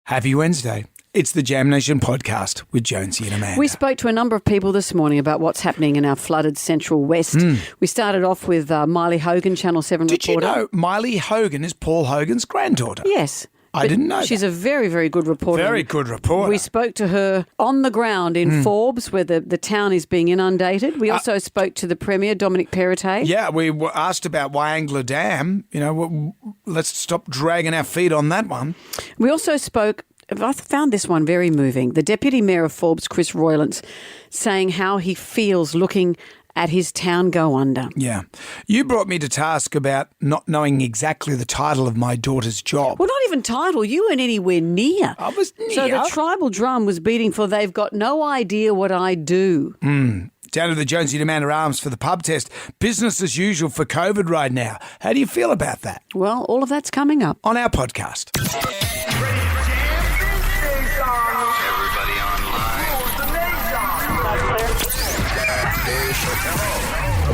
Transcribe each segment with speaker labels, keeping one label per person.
Speaker 1: Happy Wednesday. It's the Jam Nation podcast with Jonesy and Amanda.
Speaker 2: We spoke to a number of people this morning about what's happening in our flooded Central West. We started off with Miley Hogan, Channel 7
Speaker 1: Did
Speaker 2: reporter.
Speaker 1: you know Miley Hogan is Paul Hogan's granddaughter?
Speaker 2: Yes.
Speaker 1: I didn't know
Speaker 2: She's
Speaker 1: that.
Speaker 2: a very, very good reporter.
Speaker 1: Very good reporter.
Speaker 2: We spoke to her on the ground in Forbes, where the town is being inundated. We also spoke to the Premier, Dominic Perrottet.
Speaker 1: Yeah, we were asked about Wyangla Dam. You know, let's stop dragging our feet on that one.
Speaker 2: We also spoke, I found this one very moving, the Deputy Mayor of Forbes, Chris Roylance, saying how he feels looking at his town go under.
Speaker 1: Yeah. You brought me to task about not knowing exactly the title of my daughter's job.
Speaker 2: Well, not even title. You weren't anywhere near.
Speaker 1: I was near.
Speaker 2: So the tribal drum was beating for they've got no idea what I do.
Speaker 1: Down to the Jonesy and Amanda Arms for the pub test. Business as usual for COVID right now. How do you feel about that?
Speaker 2: Well, all of that's coming up.
Speaker 1: On our podcast.
Speaker 3: Everybody online.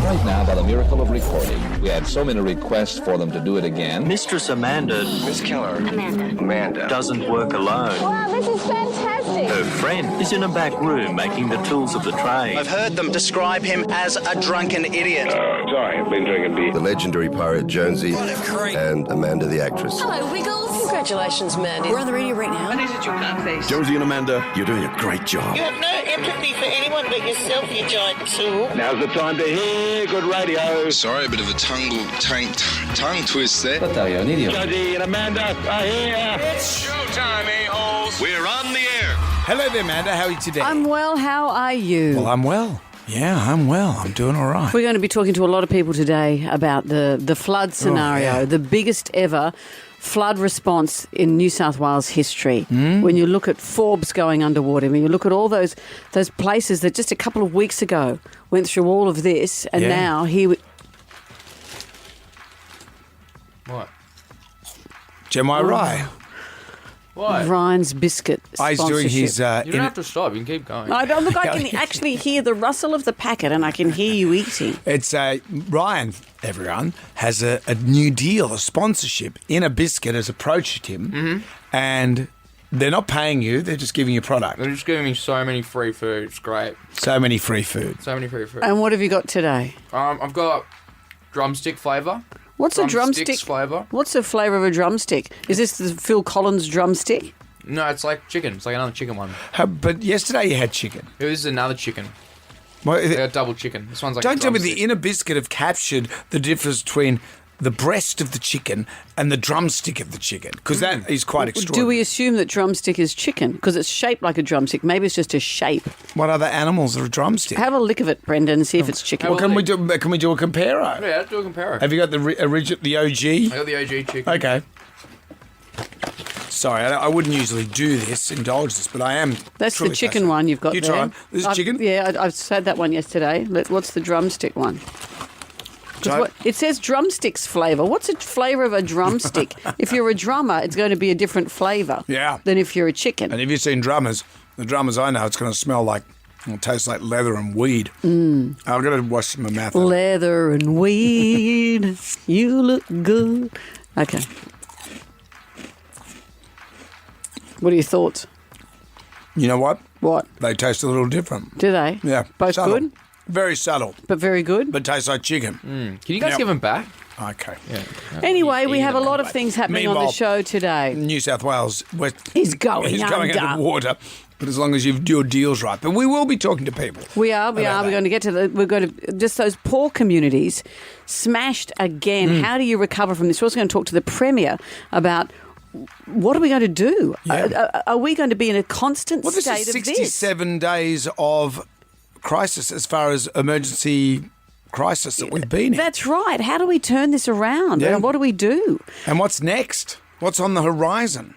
Speaker 4: Right now, by the miracle of recording, we had so many requests for them to do it again.
Speaker 3: Mistress Amanda. Miss Keller. Amanda. Doesn't work alone.
Speaker 5: Wow, this is fantastic.
Speaker 3: Her friend is in a back room making the tools of the trade.
Speaker 6: I've heard them describe him as a drunken idiot.
Speaker 7: Sorry, I've been drinking beer.
Speaker 8: The legendary pirate Jonesy and Amanda the actress.
Speaker 5: Hello, Wiggles. Congratulations, Mandy. We're on the radio right now.
Speaker 9: What is it, you can't face?
Speaker 7: Jonesy and Amanda, you're doing a great job.
Speaker 9: You have no empathy for anyone but yourself, you giant tool.
Speaker 7: Now's the time to hear good radio.
Speaker 10: Sorry, a bit of a tongue twist there.
Speaker 7: Jonesy and Amanda are here.
Speaker 10: It's showtime, a-holes. We're on the air.
Speaker 1: Hello there, Amanda. How are you today?
Speaker 2: I'm well. How are you?
Speaker 1: Well, I'm well. Yeah, I'm well. I'm doing all right.
Speaker 2: We're going to be talking to a lot of people today about the flood scenario,
Speaker 1: yeah.
Speaker 2: the biggest ever flood response in New South Wales history. When you look at Forbes going underwater, when you look at all those places that just a couple of weeks ago went through all of this, and now
Speaker 11: What?
Speaker 1: Gemma Rye.
Speaker 11: What?
Speaker 2: Ryan's biscuit
Speaker 1: He's
Speaker 2: sponsorship.
Speaker 1: doing his...
Speaker 11: You don't have to stop. You can keep going.
Speaker 2: I can actually hear the rustle of the packet, and I can hear you eating.
Speaker 1: It's Ryan, everyone, has a new deal, a sponsorship. In a Biscuit has approached him, and they're not paying you, they're just giving you product.
Speaker 11: They're just giving me so many free food. It's great.
Speaker 1: So many free food.
Speaker 11: So many free food.
Speaker 2: And what have you got today?
Speaker 11: I've got drumstick flavour.
Speaker 2: What's a drumstick?
Speaker 11: Drumsticks flavour.
Speaker 2: What's the flavour of a drumstick? Is this the Phil Collins drumstick?
Speaker 11: No, it's like chicken. It's like another chicken one.
Speaker 1: But yesterday you had chicken.
Speaker 11: This is another chicken.
Speaker 1: Well,
Speaker 11: They got double chicken. This one's like
Speaker 1: don't
Speaker 11: a
Speaker 1: tell me
Speaker 11: drumstick.
Speaker 1: the Inner Biscuit have captured the difference between the breast of the chicken and the drumstick of the chicken, because that is quite extraordinary.
Speaker 2: Do we assume that drumstick is chicken? Because it's shaped like a drumstick. Maybe it's just a shape.
Speaker 1: What other animals are a drumstick?
Speaker 2: Have a lick of it, Brendan, and see if it's chicken.
Speaker 1: Well, can we do a comparo?
Speaker 11: Yeah, let's do a comparo.
Speaker 1: Have you got the original, the OG?
Speaker 11: I got the OG chicken.
Speaker 1: Okay. Sorry, I wouldn't usually do this, indulge this, but I am.
Speaker 2: That's the
Speaker 1: truly
Speaker 2: chicken
Speaker 1: passionate.
Speaker 2: one you've got
Speaker 1: You
Speaker 2: there.
Speaker 1: try it. This is chicken?
Speaker 2: Yeah, I've said that one yesterday. What's the drumstick one? 'Cause
Speaker 1: Try it.
Speaker 2: it says drumsticks flavour. What's a flavour of a drumstick? If you're a drummer, it's going to be a different flavour
Speaker 1: Yeah.
Speaker 2: than if you're a chicken.
Speaker 1: And if you've seen drummers, the drummers I know, it's going to smell like, it'll taste like leather and weed. I've got to wash my mouth out.
Speaker 2: Leather and weed, you look good. Okay. What are your thoughts?
Speaker 1: You know what?
Speaker 2: What?
Speaker 1: They taste a little different.
Speaker 2: Do they?
Speaker 1: Yeah.
Speaker 2: Both
Speaker 1: subtle.
Speaker 2: good,
Speaker 1: Very subtle,
Speaker 2: but very good?
Speaker 1: but tastes like chicken.
Speaker 11: Can you guys
Speaker 1: Yep.
Speaker 11: give them back?
Speaker 1: Okay.
Speaker 11: Yeah.
Speaker 2: Anyway, we
Speaker 11: Eat
Speaker 2: have a
Speaker 11: them
Speaker 2: lot of
Speaker 11: anyway.
Speaker 2: things happening on the
Speaker 1: Meanwhile-
Speaker 2: show today.
Speaker 1: New South Wales
Speaker 2: He's going under.
Speaker 1: underwater, but as long as your deal's right. But we will be talking to people.
Speaker 2: We are.
Speaker 1: about
Speaker 2: We're
Speaker 1: that.
Speaker 2: going to get to we're going to just those poor communities smashed again. How do you recover from this? We're also going to talk to the Premier about what are we going to do?
Speaker 1: Yeah.
Speaker 2: Are we going to be in a constant
Speaker 1: Well, this
Speaker 2: state
Speaker 1: is
Speaker 2: of this?
Speaker 1: 67 days of crisis as far as emergency crisis that we've been in.
Speaker 2: That's right. How do we turn this around?
Speaker 1: Yeah.
Speaker 2: And what do we do?
Speaker 1: And what's next? What's on the horizon?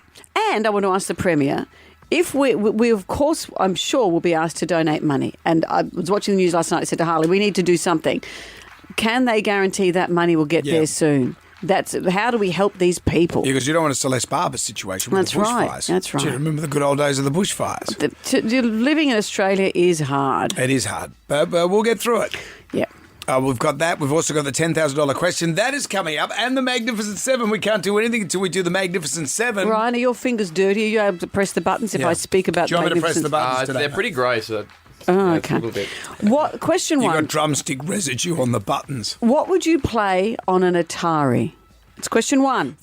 Speaker 2: And I want to ask the Premier, if we of course, I'm sure we'll be asked to donate money. And I was watching the news last night. I said to Harley, we need to do something. Can they guarantee that money will get there soon? That's how do we help these people?
Speaker 1: Yeah, because you don't want a Celeste Barber situation with
Speaker 2: That's
Speaker 1: the
Speaker 2: right.
Speaker 1: bushfires.
Speaker 2: That's right.
Speaker 1: Do you remember the good old days of the bushfires?
Speaker 2: Living in Australia is hard.
Speaker 1: It is hard, but we'll get through it.
Speaker 2: Yep.
Speaker 1: We've got that. We've also got the $10,000 question. That is coming up. And the Magnificent Seven. We can't do anything until we do the Magnificent Seven.
Speaker 2: Ryan, are your fingers dirty? Are you able to press the buttons if I speak about
Speaker 1: Do you want me to press the buttons today?
Speaker 11: They're pretty gross. So
Speaker 2: okay.
Speaker 11: A little bit.
Speaker 2: What question
Speaker 1: You
Speaker 2: one?
Speaker 1: got drumstick residue on the buttons.
Speaker 2: What would you play on an Atari? It's question one.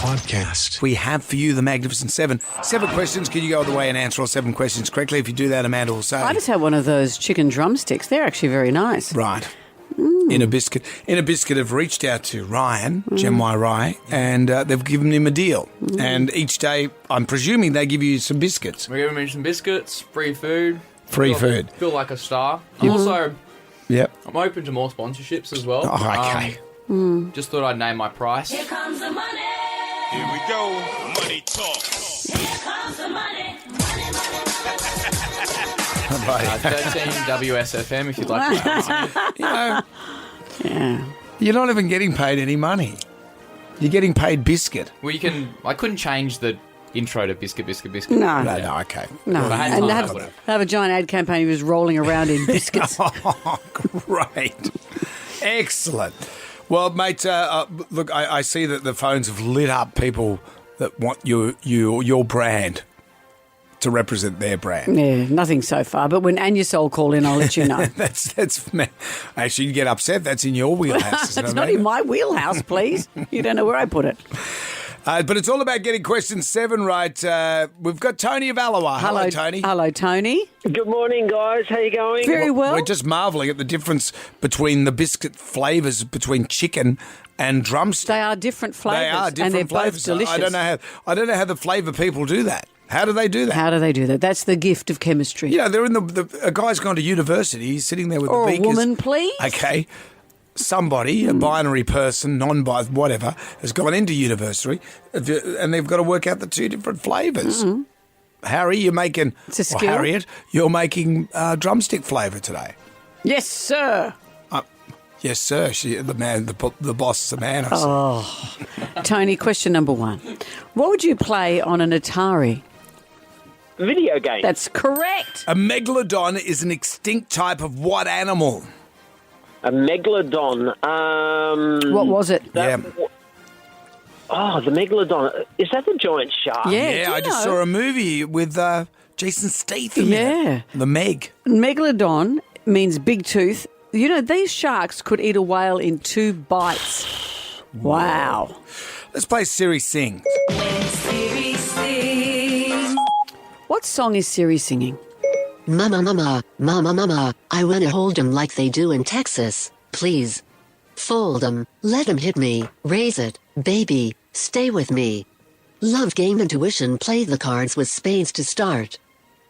Speaker 1: Podcast. We have for you the Magnificent Seven. 7 questions. Can you go all the way and answer all 7 questions correctly? If you do that, Amanda will say.
Speaker 2: I just had one of those chicken drumsticks. They're actually very nice.
Speaker 1: Right. In a biscuit. In a biscuit have reached out to Ryan, Gem Y Rye, and they've given him a deal. And each day, I'm presuming they give you some biscuits.
Speaker 11: We're giving him some biscuits, free food. Feel like a star. Also,
Speaker 1: Yep.
Speaker 11: I'm open to more sponsorships as well.
Speaker 1: Oh, okay.
Speaker 11: Just thought I'd name my price.
Speaker 12: Here comes the money.
Speaker 13: Here we go. Money talk.
Speaker 12: Here comes the money.
Speaker 1: Right.
Speaker 11: 13 WSFM if you'd like to.
Speaker 1: You know,
Speaker 2: Yeah.
Speaker 1: you're not even getting paid any money. You're getting paid biscuit.
Speaker 11: Well, I couldn't change the intro to biscuit.
Speaker 2: No.
Speaker 1: No, okay.
Speaker 2: No.
Speaker 11: If I had
Speaker 2: And
Speaker 11: time, I
Speaker 2: they
Speaker 11: would've.
Speaker 2: have a giant ad campaign. He was rolling around in biscuits.
Speaker 1: Oh, great. Excellent. Well, mate, look, I see that the phones have lit up people that want your brand to represent their brand.
Speaker 2: Yeah, nothing so far. But when Anusol call in, I'll let you know.
Speaker 1: That's actually, you get upset. That's in your wheelhouse.
Speaker 2: It's not in my wheelhouse, please. You don't know where I put it.
Speaker 1: But it's all about getting question 7 right. We've got Tony of Alawa. Hello, Tony.
Speaker 2: Hello, Tony.
Speaker 14: Good morning, guys. How you going?
Speaker 2: Very well.
Speaker 1: We're just marvelling at the difference between the biscuit flavours between chicken and drumstick.
Speaker 2: They are different flavours.
Speaker 1: They are different
Speaker 2: and they're
Speaker 1: flavours.
Speaker 2: both delicious.
Speaker 1: I don't know how the flavour people do that. How do they do that?
Speaker 2: How do they do that? That's the gift of chemistry.
Speaker 1: You know, they're in a guy's gone to university. He's sitting there with
Speaker 2: Or
Speaker 1: the
Speaker 2: a
Speaker 1: beakers.
Speaker 2: woman, please.
Speaker 1: Okay. Somebody, a binary person, non-binary, whatever, has gone into university and they've got to work out the 2 different flavors.
Speaker 2: Mm-hmm.
Speaker 1: Harry, you're making,
Speaker 2: It's a
Speaker 1: or
Speaker 2: skill.
Speaker 1: Harriet, you're making drumstick flavour today.
Speaker 2: Yes, sir.
Speaker 1: Yes, sir. The boss is the man.
Speaker 2: Oh. Tony, question number 1. What would you play on an Atari?
Speaker 14: Video game.
Speaker 2: That's correct.
Speaker 1: A megalodon is an extinct type of what animal?
Speaker 14: A megalodon.
Speaker 2: What was it?
Speaker 1: Yeah.
Speaker 14: Oh, the megalodon. Is that the giant shark?
Speaker 2: Yeah, do
Speaker 1: I
Speaker 2: you
Speaker 1: just
Speaker 2: know?
Speaker 1: saw a movie with Jason Statham. in
Speaker 2: Yeah.
Speaker 1: it. The Meg.
Speaker 2: Megalodon means big tooth. You know, these sharks could eat a whale in 2 bites. Wow.
Speaker 1: Let's play Siri Sing.
Speaker 2: What song is Siri singing?
Speaker 15: Mama, mama, mama, mama, I wanna hold 'em like they do in Texas, please. Fold 'em, let 'em hit me, raise it, baby, stay with me. Love game intuition, play the cards with spades to start.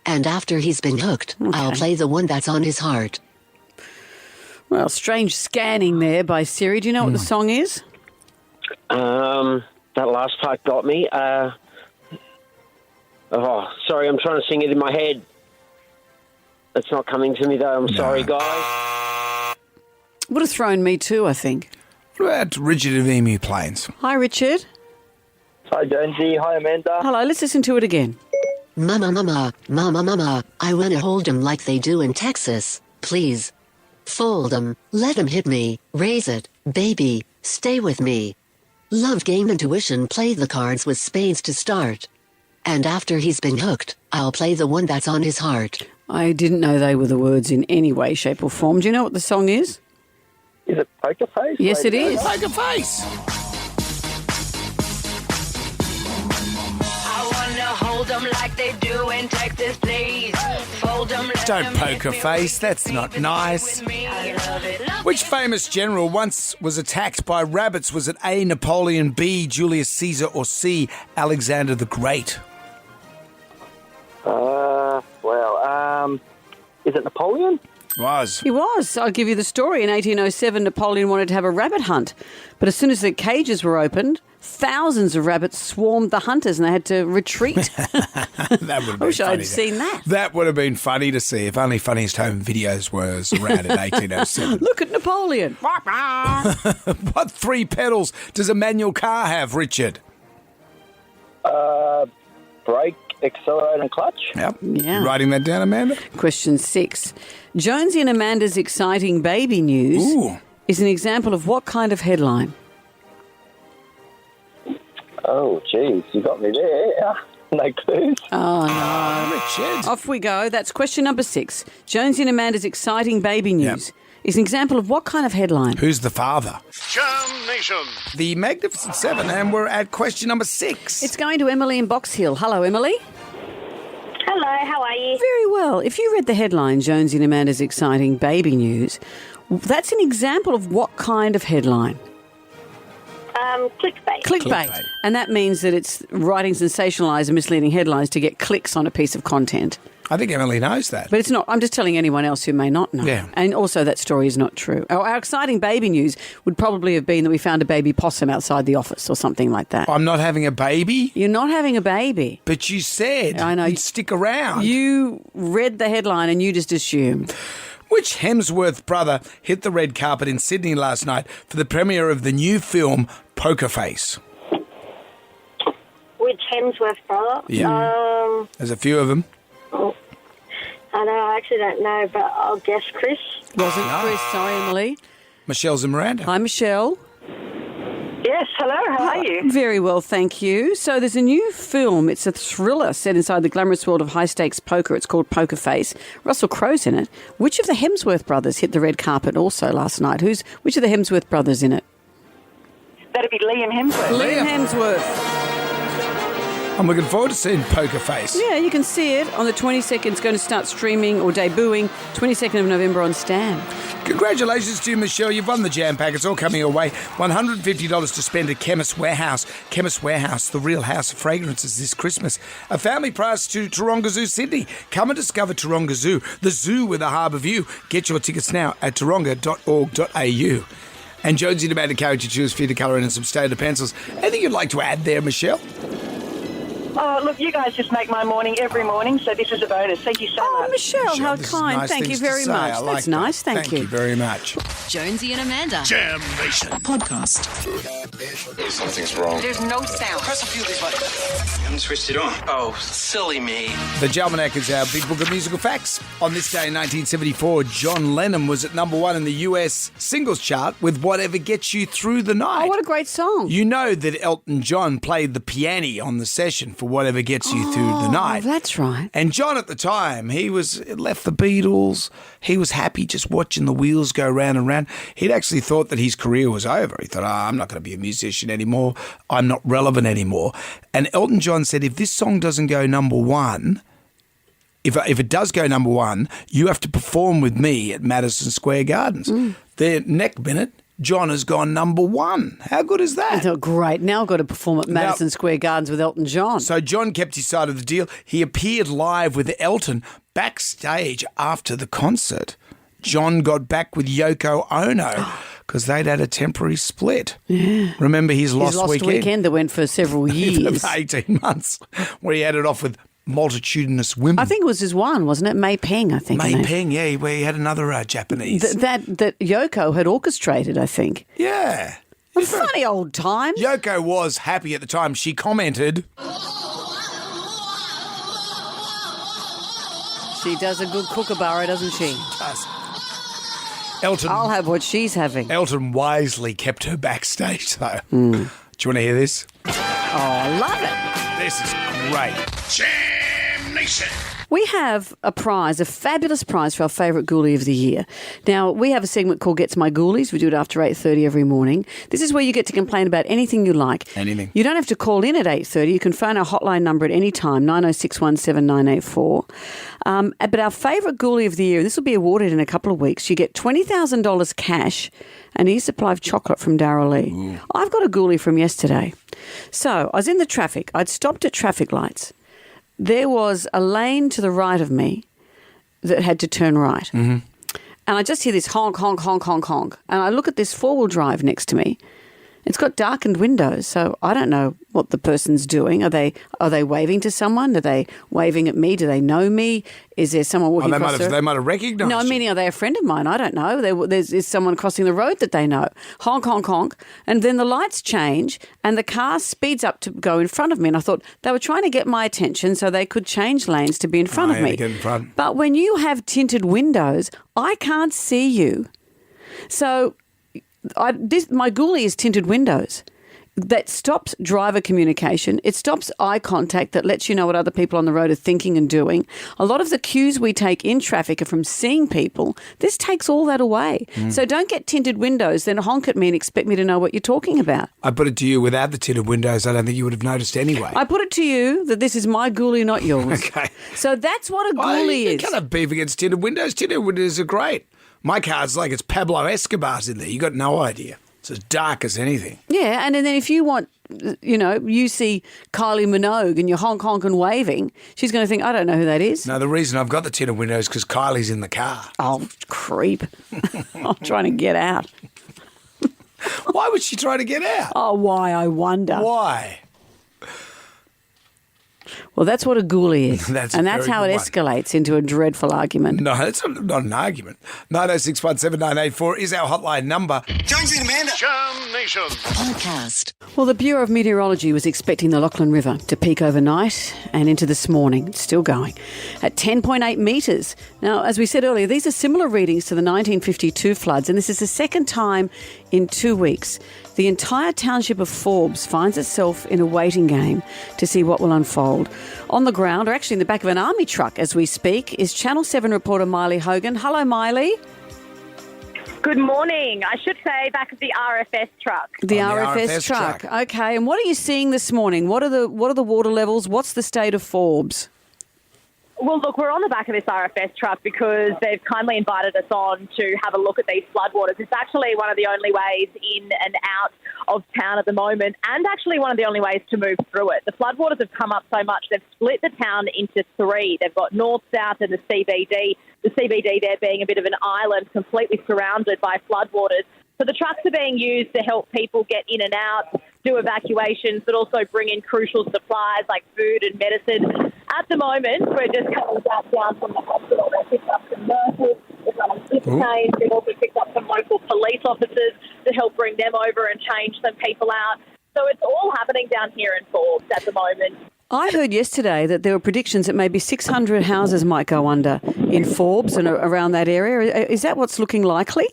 Speaker 15: And after he's been hooked, I'll play the one that's on his heart.
Speaker 2: Well, strange scanning there by Siri. Do you know what the song is?
Speaker 14: That last part got me. Sorry, I'm trying to sing it in my head. It's not coming to me, though. I'm sorry, guys.
Speaker 2: Would have thrown me too, I think.
Speaker 1: What about Richard of Emu Plains?
Speaker 2: Hi, Richard.
Speaker 14: Hi, Jonesy. Hi, Amanda.
Speaker 2: Hello, let's listen to it again.
Speaker 15: Mama, mama, mama, mama, I wanna hold 'em like they do in Texas, please. Fold 'em, let 'em hit me, raise it, baby, stay with me. Love game intuition, play the cards with spades to start. And after he's been hooked, I'll play the one that's on his heart.
Speaker 2: I didn't know they were the words in any way, shape or form. Do you know what the song is?
Speaker 14: Is it Poker Face?
Speaker 2: Yes, it is.
Speaker 1: Poker Face.
Speaker 12: I wanna hold them like they do in Texas, please. Fold them.
Speaker 1: Don't poker face. That's not nice. Which famous general once was attacked by rabbits? Was it A, Napoleon, B, Julius Caesar, or C, Alexander the Great?
Speaker 14: Is it Napoleon?
Speaker 1: Was.
Speaker 2: He was. I'll give you the story. In 1807, Napoleon wanted to have a rabbit hunt. But as soon as the cages were opened, thousands of rabbits swarmed the hunters and they had to retreat.
Speaker 1: That would have been
Speaker 2: I wish
Speaker 1: funny
Speaker 2: I'd seen that.
Speaker 1: That would have been funny to see if only Funniest Home Videos was around in 1807.
Speaker 2: Look at Napoleon.
Speaker 1: What 3 pedals does a manual car have, Richard?
Speaker 14: Brake, accelerate and clutch.
Speaker 1: Yep.
Speaker 2: Yeah.
Speaker 1: You writing that down, Amanda?
Speaker 2: Question 6. Jonesy and Amanda's exciting baby news is an example of what kind of headline?
Speaker 14: Oh, geez, you got me there. No clues.
Speaker 2: Oh, no.
Speaker 1: Richard.
Speaker 2: Off we go. That's question number 6. Jonesy and Amanda's exciting baby news is an example of what kind of headline?
Speaker 1: Who's the father?
Speaker 13: Jam Nation.
Speaker 1: The Magnificent Seven, and we're at question number 6.
Speaker 2: It's going to Emily in Box Hill. Hello, Emily.
Speaker 16: Hello, how are you?
Speaker 2: Very well. If you read the headline, Jonesy and Amanda's exciting baby news, that's an example of what kind of headline?
Speaker 16: Clickbait.
Speaker 2: Clickbait. And that means that it's writing sensationalised and misleading headlines to get clicks on a piece of content.
Speaker 1: I think Emily knows that.
Speaker 2: But it's not. I'm just telling anyone else who may not know.
Speaker 1: Yeah.
Speaker 2: And also that story is not true. Our exciting baby news would probably have been that we found a baby possum outside the office or something like that.
Speaker 1: I'm not having a baby?
Speaker 2: You're not having a baby.
Speaker 1: But you said
Speaker 2: I know.
Speaker 1: you'd stick around.
Speaker 2: You read the headline and you just assumed.
Speaker 1: Which Hemsworth brother hit the red carpet in Sydney last night for the premiere of the new film Poker Face?
Speaker 16: Which Hemsworth brother?
Speaker 1: Yeah. There's a few of them.
Speaker 16: I actually don't know, but I'll guess Chris.
Speaker 2: Wasn't Chris, sorry, Emily.
Speaker 1: Michelle's and Miranda.
Speaker 2: Hi, Michelle.
Speaker 17: Yes, hello, how are you?
Speaker 2: Very well, thank you. So there's a new film. It's a thriller set inside the glamorous world of high-stakes poker. It's called Poker Face. Russell Crowe's in it. Which of the Hemsworth brothers hit the red carpet also last night? Which of the Hemsworth brothers in it?
Speaker 17: That'd be Liam Hemsworth.
Speaker 2: Liam Hemsworth.
Speaker 1: I'm looking forward to seeing Poker Face.
Speaker 2: Yeah, you can see it on the 22nd. It's going to start streaming or debuting 22nd of November on Stan.
Speaker 1: Congratulations to you, Michelle. You've won the jam pack. It's all coming your way. $150 to spend at Chemist Warehouse. Chemist Warehouse, the real house of fragrances this Christmas. A family prize to Taronga Zoo, Sydney. Come and discover Taronga Zoo, the zoo with a harbour view. Get your tickets now at taronga.org.au. And Jonesy and Amanda carried your choose for you to colour in and some stainer pencils. Anything you'd like to add there, Michelle?
Speaker 17: Oh, look, you guys just make my morning every morning, so this is a bonus. Thank you so much.
Speaker 2: Oh, Michelle, how kind.
Speaker 1: Nice
Speaker 2: Thank you
Speaker 1: things to
Speaker 2: very
Speaker 1: say.
Speaker 2: much.
Speaker 1: I like
Speaker 2: That's
Speaker 1: that.
Speaker 2: nice. Thank you.
Speaker 1: Thank you very much.
Speaker 5: Jonesy and Amanda.
Speaker 13: Jam Nation.
Speaker 5: Podcast.
Speaker 10: Something's wrong.
Speaker 5: There's no sound.
Speaker 6: Press a few of these buttons. I haven't switched it on. Oh, silly me.
Speaker 1: The Jalmanac is our big book of musical facts. On this day in 1974, John Lennon was at number 1 in the US singles chart with Whatever Gets You Through the Night.
Speaker 2: Oh, what a great song.
Speaker 1: You know that Elton John played the piano on the session for Whatever Gets You Through the Night.
Speaker 2: That's right.
Speaker 1: And John at the time, he left the Beatles. He was happy just watching the wheels go round and round. He'd actually thought that his career was over. He thought, I'm not going to be a musician anymore. I'm not relevant anymore. And Elton John said, if this song doesn't go number 1, if it does go number 1, you have to perform with me at Madison Square Gardens. The next minute, John has gone number 1. How good is that?
Speaker 2: Oh, great. Now I've got to perform at Madison Square Gardens with Elton John.
Speaker 1: So John kept his side of the deal. He appeared live with Elton backstage after the concert. John got back with Yoko Ono because they'd had a temporary split.
Speaker 2: Yeah.
Speaker 1: Remember his lost weekend?
Speaker 2: That went for several years.
Speaker 1: 18 months where he had it off with multitudinous women.
Speaker 2: I think it was his one, wasn't it? May Peng, I think.
Speaker 1: May Peng, yeah, where he had another Japanese.
Speaker 2: That Yoko had orchestrated, I think.
Speaker 1: Yeah.
Speaker 2: What funny old times.
Speaker 1: Yoko was happy at the time. She commented,
Speaker 2: she does a good kookaburra, doesn't she?
Speaker 1: Does. Elton,
Speaker 2: I'll have what she's having.
Speaker 1: Elton wisely kept her backstage, though. Do you want to hear this?
Speaker 2: Oh, I love it.
Speaker 1: This is great.
Speaker 13: Jam Nation.
Speaker 2: We have a prize, a fabulous prize for our favourite ghoulie of the year. Now, we have a segment called Gets My Ghoulies. We do it after 8:30 every morning. This is where you get to complain about anything you like.
Speaker 1: Anything.
Speaker 2: You don't have to call in at 8:30. You can phone our hotline number at any time, 906179984. But our favourite ghoulie of the year, this will be awarded in a couple of weeks. You get $20,000 cash and a supply of chocolate from Darryl Lee. Ooh. I've got a ghoulie from yesterday. So I was in the traffic. I'd stopped at traffic lights. There was a lane to the right of me that had to turn right. And I just hear this honk, honk, honk, honk, honk. And I look at this four-wheel drive next to me It's got darkened windows, so I don't know what the person's doing. Are they waving to someone? Are they waving at me? Do they know me? Is there someone walking across the road?
Speaker 1: They might have recognised
Speaker 2: No, meaning are they a friend of mine? I don't know. Is someone crossing the road that they know. Honk, honk, honk. And then the lights change and the car speeds up to go in front of me. And I thought they were trying to get my attention so they could change lanes to be in front of me.
Speaker 1: Get in front.
Speaker 2: But when you have tinted windows, I can't see you. So my ghoulie is tinted windows. That stops driver communication. It stops eye contact that lets you know what other people on the road are thinking and doing. A lot of the cues we take in traffic are from seeing people. This takes all that away. So don't get tinted windows, then honk at me and expect me to know what you're talking about.
Speaker 1: I put it to you, without the tinted windows, I don't think you would have noticed anyway.
Speaker 2: I put it to you that this is my ghoulie, not yours.
Speaker 1: Okay.
Speaker 2: So that's what a ghoulie is.
Speaker 1: You can't have beef against tinted windows. Tinted windows are great. My car's like it's Pablo Escobar's in there. You got no idea. It's as dark as anything.
Speaker 2: Yeah, and then if you want, you see Kylie Minogue and you're honk, honk and waving, she's going to think, I don't know who that is.
Speaker 1: No, the reason I've got the tinted windows is because Kylie's in the car.
Speaker 2: Oh, creep. I'm trying to get out.
Speaker 1: Why would she try to get out?
Speaker 2: Oh, why, I wonder.
Speaker 1: Why?
Speaker 2: Well, that's what a ghoulie is.
Speaker 1: That's
Speaker 2: how it escalates into a dreadful argument.
Speaker 1: No, it's not an argument. 90617 is our hotline number.
Speaker 13: Jonesy and Amanda. Jam Nation.
Speaker 5: Podcast.
Speaker 2: Well, the Bureau of Meteorology was expecting the Lachlan River to peak overnight and into this morning. It's still going at 10.8 metres. Now, as we said earlier, these are similar readings to the 1952 floods, and this is the second time in 2 weeks. The entire township of Forbes finds itself in a waiting game to see what will unfold. On the ground, or actually in the back of an army truck as we speak, is Channel 7 reporter Miley Hogan. Hello, Miley.
Speaker 18: Good morning. I should say back of the RFS truck.
Speaker 2: The RFS truck. Okay, and what are you seeing this morning? What are the water levels? What's the state of Forbes?
Speaker 18: Well, look, we're on the back of this RFS truck because they've kindly invited us on to have a look at these floodwaters. It's actually one of the only ways in and out of town at the moment, and actually one of the only ways to move through it. The floodwaters have come up so much, they've split the town into three. They've got north, south and the CBD. The CBD there being a bit of an island completely surrounded by floodwaters. So the trucks are being used to help people get in and out, do evacuations, but also bring in crucial supplies like food and medicine. At the moment, we're just coming back down from the hospital. They've picked up some nurses, they've got a zip chain, they've also picked up some local police officers to help bring them over and change some people out. So it's all happening down here in Forbes at the moment.
Speaker 2: I heard yesterday that there were predictions that maybe 600 houses might go under in Forbes and around that area. Is that what's looking likely?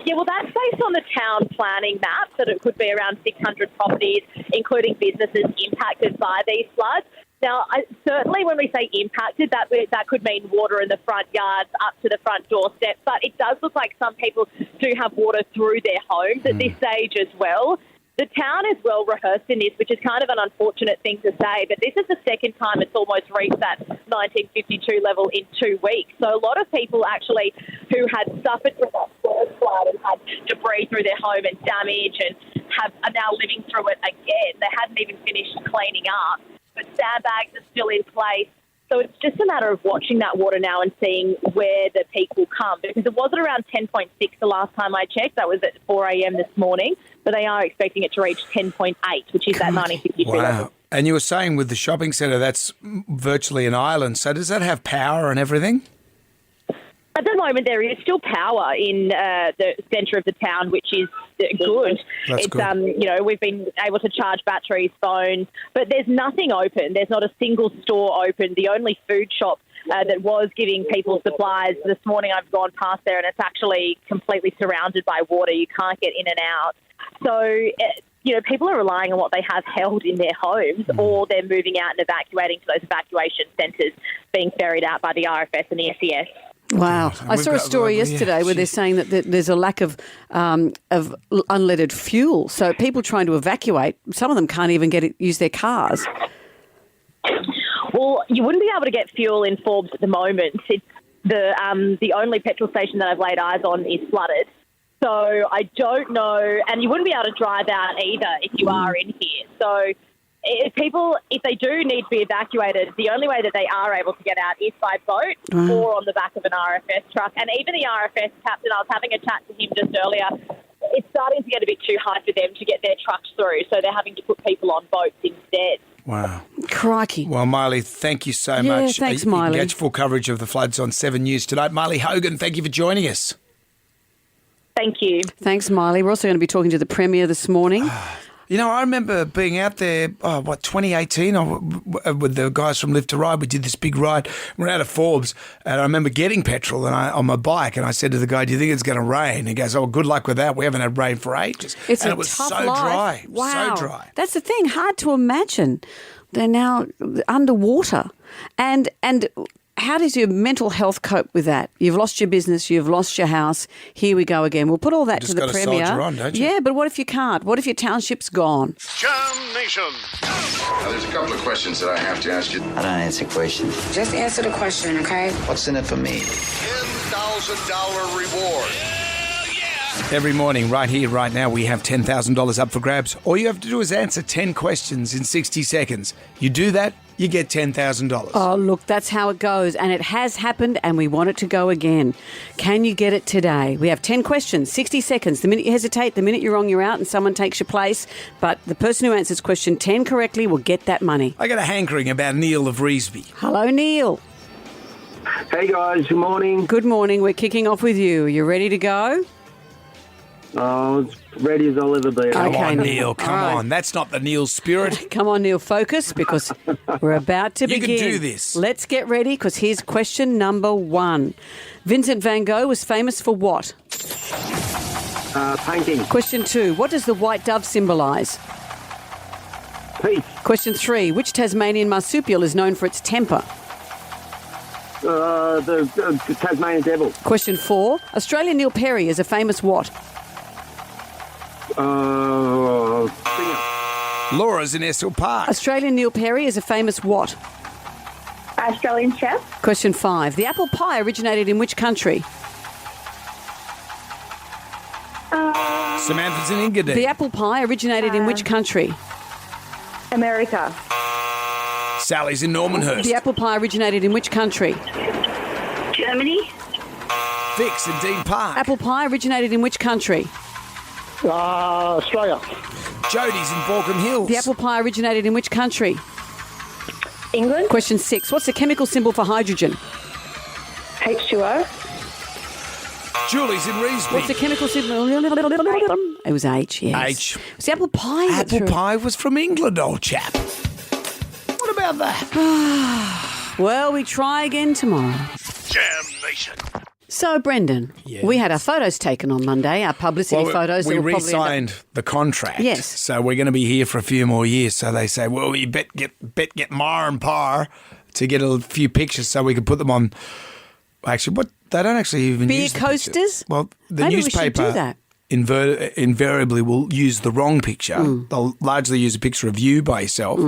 Speaker 18: Yeah, well, that's based on the town planning map, that it could be around 600 properties, including businesses impacted by these floods. Now, certainly when we say impacted, that could mean water in the front yards up to the front doorstep, but it does look like some people do have water through their homes at this stage as well. The town is well rehearsed in this, which is kind of an unfortunate thing to say, but this is the second time it's almost reached that 1952 level in 2 weeks. So a lot of people actually who had suffered from that first flood and had debris through their home and damage and are now living through it again. They hadn't even finished cleaning up, but sandbags are still in place. So it's just a matter of watching that water now and seeing where the peak will come, because it was at around 10.6 the last time I checked. That was at 4 a.m. this morning. But they are expecting it to reach 10.8, which is that 1952 level.
Speaker 1: And you were saying with the shopping centre, that's virtually an island. So does that have power and everything?
Speaker 18: At the moment, there is still power in the centre of the town, which is good.
Speaker 1: That's good.
Speaker 18: We've been able to charge batteries, phones, but there's nothing open. There's not a single store open. The only food shop that was giving people supplies, this morning I've gone past there and it's actually completely surrounded by water. You can't get in and out. So, people are relying on what they have held in their homes, or they're moving out and evacuating to those evacuation centres being ferried out by the RFS and the SES.
Speaker 2: Wow. I saw a story yesterday where they're saying that there's a lack of unleaded fuel. So people trying to evacuate, some of them can't even use their cars.
Speaker 18: Well, you wouldn't be able to get fuel in Forbes at the moment. It's the only petrol station that I've laid eyes on is flooded. So I don't know, and you wouldn't be able to drive out either if you are in here. So if they do need to be evacuated, the only way that they are able to get out is by boat or on the back of an RFS truck. And even the RFS captain, I was having a chat to him just earlier, it's starting to get a bit too hard for them to get their trucks through, so they're having to put people on boats instead.
Speaker 1: Wow.
Speaker 2: Crikey.
Speaker 1: Well, Miley, thank you so
Speaker 2: Yeah,
Speaker 1: much.
Speaker 2: thanks,
Speaker 1: You can
Speaker 2: Miley.
Speaker 1: catch full coverage of the floods on 7 News tonight. Miley Hogan, thank you for joining us.
Speaker 18: Thank you.
Speaker 2: Thanks, Miley. We're also going to be talking to the Premier this morning.
Speaker 1: You know, I remember being out there, 2018, with the guys from Live to Ride. We did this big ride. We're out of Forbes, and I remember getting petrol on my bike, and I said to the guy, "Do you think it's going to rain?" He goes, "Oh, good luck with that. We haven't had rain for ages."
Speaker 2: It's
Speaker 1: and
Speaker 2: a
Speaker 1: it was
Speaker 2: tough
Speaker 1: so
Speaker 2: life.
Speaker 1: dry,
Speaker 2: Wow.
Speaker 1: so dry.
Speaker 2: That's the thing. Hard to imagine. They're now underwater, and how does your mental health cope with that? You've lost your business, you've lost your house. Here we go again. We'll put all that to the
Speaker 1: Just
Speaker 2: Premier.
Speaker 1: gotta soldier on, don't you?
Speaker 2: Yeah, but what if you can't? What if your township's gone?
Speaker 13: Jam Nation.
Speaker 10: Now, there's a couple of questions that I have to ask you.
Speaker 3: I don't answer questions.
Speaker 5: Just answer the question, okay?
Speaker 3: What's in it for me?
Speaker 13: $10,000 reward.
Speaker 1: Every morning, right here, right now, we have $10,000 up for grabs. All you have to do is answer 10 questions in 60 seconds. You do that, you get $10,000.
Speaker 2: Oh, look, that's how it goes. And it has happened, and we want it to go again. Can you get it today? We have 10 questions, 60 seconds. The minute you hesitate, the minute you're wrong, you're out, and someone takes your place. But the person who answers question 10 correctly will get that money.
Speaker 1: I got a hankering about Neil of Reesby.
Speaker 2: Hello, Neil.
Speaker 14: Hey, guys. Good morning.
Speaker 2: Good morning. We're kicking off with you. Are you ready to go?
Speaker 14: Oh, as ready as I'll ever be.
Speaker 1: Come
Speaker 2: Okay,
Speaker 1: on,
Speaker 2: Neil.
Speaker 1: Neil, come
Speaker 2: All right.
Speaker 1: on. That's not the Neil spirit.
Speaker 2: Come on, Neil, focus, because we're about to
Speaker 1: You
Speaker 2: begin.
Speaker 1: can do this.
Speaker 2: Let's get ready, because here's question number 1. Vincent van Gogh was famous for what?
Speaker 14: Painting.
Speaker 2: Question 2. What does the white dove symbolise?
Speaker 14: Peace.
Speaker 2: Question 3. Which Tasmanian marsupial is known for its temper?
Speaker 14: The Tasmanian devil.
Speaker 2: Question 4. Australian Neil Perry is a famous what?
Speaker 14: Singer.
Speaker 1: Laura's in Estill Park.
Speaker 2: Australian Neil Perry is a famous what?
Speaker 16: Australian chef.
Speaker 2: Question 5. The apple pie originated in which country?
Speaker 1: Samantha's in Engadine.
Speaker 2: The apple pie originated in which country?
Speaker 16: America.
Speaker 1: Sally's in Normanhurst.
Speaker 2: The apple pie originated in which country?
Speaker 16: Germany.
Speaker 1: Vic's in Dean Park.
Speaker 2: Apple pie originated in which country?
Speaker 14: Australia.
Speaker 1: Jody's in Borkham Hills.
Speaker 2: The apple pie originated in which country?
Speaker 16: England.
Speaker 2: Question 6. What's the chemical symbol for hydrogen?
Speaker 16: H2O.
Speaker 1: Julie's in Reesby.
Speaker 2: What's the chemical symbol? It was H, yes.
Speaker 1: H.
Speaker 2: It was the apple pie. that's
Speaker 1: Apple
Speaker 2: right.
Speaker 1: pie was from England, old chap. What about that?
Speaker 2: Well, we try again tomorrow.
Speaker 13: Jam Nation.
Speaker 2: So, Brendan,
Speaker 1: Yes.
Speaker 2: we had our photos taken on Monday, our publicity photos.
Speaker 1: We
Speaker 2: that will probably end up-
Speaker 1: re-signed the contract.
Speaker 2: Yes.
Speaker 1: So we're going to be here for a few more years. So they say, well, you bet get Mar and Par to get a few pictures so we can put them on. Actually, what they don't actually even
Speaker 2: Beer
Speaker 1: use the pictures.
Speaker 2: coasters?
Speaker 1: Well, the
Speaker 2: Maybe we should
Speaker 1: newspaper
Speaker 2: do that.
Speaker 1: invariably will use the wrong picture. They'll largely use a picture of you by yourself,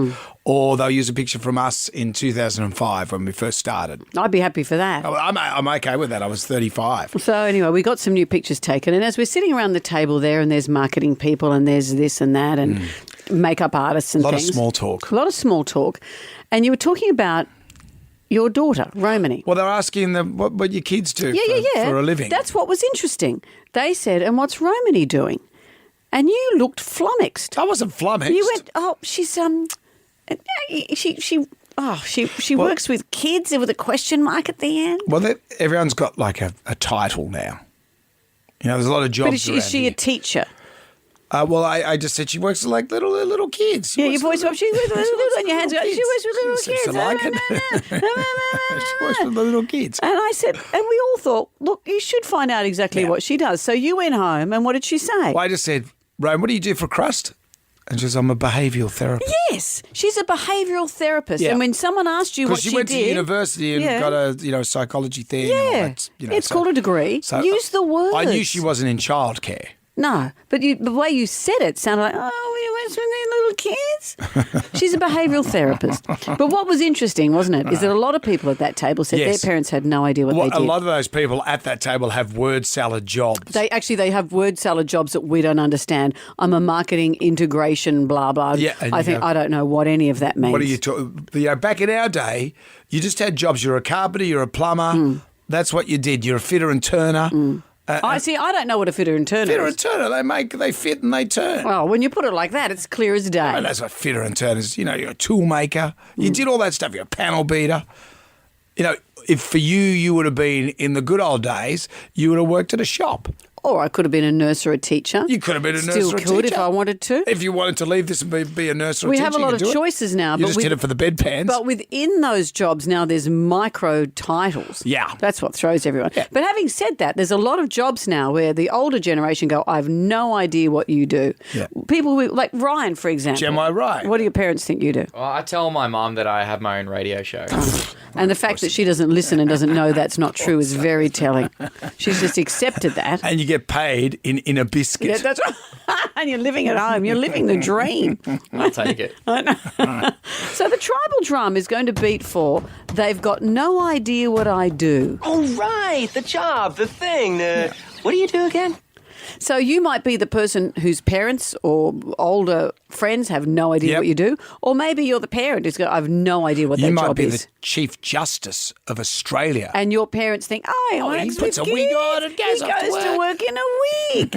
Speaker 1: or they'll use a picture from us in 2005 when we first started.
Speaker 2: I'd be happy for that.
Speaker 1: I'm okay with that. I was 35.
Speaker 2: So anyway, we got some new pictures taken, and as we're sitting around the table there, and there's marketing people, and there's this and that, and makeup artists and
Speaker 1: A lot
Speaker 2: things.
Speaker 1: of small talk.
Speaker 2: A lot of small talk. And you were talking about your daughter, Romany.
Speaker 1: Well, they're asking them what your kids do for a living.
Speaker 2: That's what was interesting. They said, and what's Romany doing? And you looked flummoxed.
Speaker 1: I wasn't flummoxed.
Speaker 2: You went, oh, she's she works with kids with a question mark at the end.
Speaker 1: Well, everyone's got like a title now. You know, there's a lot of jobs.
Speaker 2: But is she a teacher?
Speaker 1: Well, I just said she works with like little kids.
Speaker 2: Yeah, your voice up. She works with little, and your hands go. She works with little
Speaker 1: Seems
Speaker 2: kids.
Speaker 1: to like it. She works with the little kids.
Speaker 2: And I said, and we all thought, look, you should find out exactly what she does. So you went home, and what did she say?
Speaker 1: Well, I just said, Rome, what do you do for crust? And she says, I'm a behavioural therapist.
Speaker 2: Yes, she's a behavioural therapist.
Speaker 1: Yeah.
Speaker 2: And when someone asked you what
Speaker 1: Because she went to university and got a psychology thing. And all that,
Speaker 2: it's called a degree.
Speaker 1: So
Speaker 2: Use the words.
Speaker 1: I knew she wasn't in childcare.
Speaker 2: No, but the way you said it sounded like, oh, you went with these little kids? She's a behavioural therapist. But what was interesting, wasn't it, is that a lot of people at that table said
Speaker 1: Yes.
Speaker 2: their parents had no idea what they did.
Speaker 1: A lot of those people at that table have word salad jobs.
Speaker 2: They have word salad jobs that we don't understand. I'm a marketing integration, blah, blah.
Speaker 1: Yeah, and
Speaker 2: I don't know what any of that means.
Speaker 1: What are you talking? Back in our day, you just had jobs. You're a carpenter, you're a plumber. That's what you did. You're a fitter and turner.
Speaker 2: I don't know what a fitter and turner
Speaker 1: Fitter
Speaker 2: is.
Speaker 1: and turner, they fit and they turn.
Speaker 2: Well, when you put it like that, it's clear as day.
Speaker 1: And that's what fitter and turner is. You're a tool maker. You did all that stuff. You're a panel beater. If for you would have been in the good old days, you would have worked at a shop.
Speaker 2: Or I could have been a nurse or a teacher.
Speaker 1: You could have been a nurse
Speaker 2: Still
Speaker 1: or a
Speaker 2: could
Speaker 1: teacher.
Speaker 2: if I wanted to.
Speaker 1: If you wanted to leave this and be a nurse or a teacher,
Speaker 2: We have a lot of choices now.
Speaker 1: You just did it for the bedpans.
Speaker 2: But within those jobs now, there's micro titles.
Speaker 1: Yeah.
Speaker 2: That's what throws everyone.
Speaker 1: Yeah.
Speaker 2: But having said that, there's a lot of jobs now where the older generation go, I have no idea what you do.
Speaker 1: Yeah.
Speaker 2: People like Ryan, for example.
Speaker 1: Gemini Ryan.
Speaker 2: What do your parents think you do?
Speaker 11: Well, I tell my mum that I have my own radio show.
Speaker 2: And the fact that she doesn't listen and doesn't know that's not true is very telling. She's just accepted that.
Speaker 1: And you get paid in a biscuit.
Speaker 2: Yeah, that's right. And you're living at home. You're living the dream.
Speaker 11: I'll take it.
Speaker 2: I know. So the tribal drum is going to beat for They've Got No Idea What I Do.
Speaker 3: Oh, right. The job, the thing. What do you do again?
Speaker 2: So you might be the person whose parents or older friends have no idea what you do, or maybe you're the parent who's got, I have no idea what their job is.
Speaker 1: You might be the Chief Justice of Australia.
Speaker 2: And your parents think,
Speaker 1: he puts a wig on and goes off to work.
Speaker 2: To work in a wig.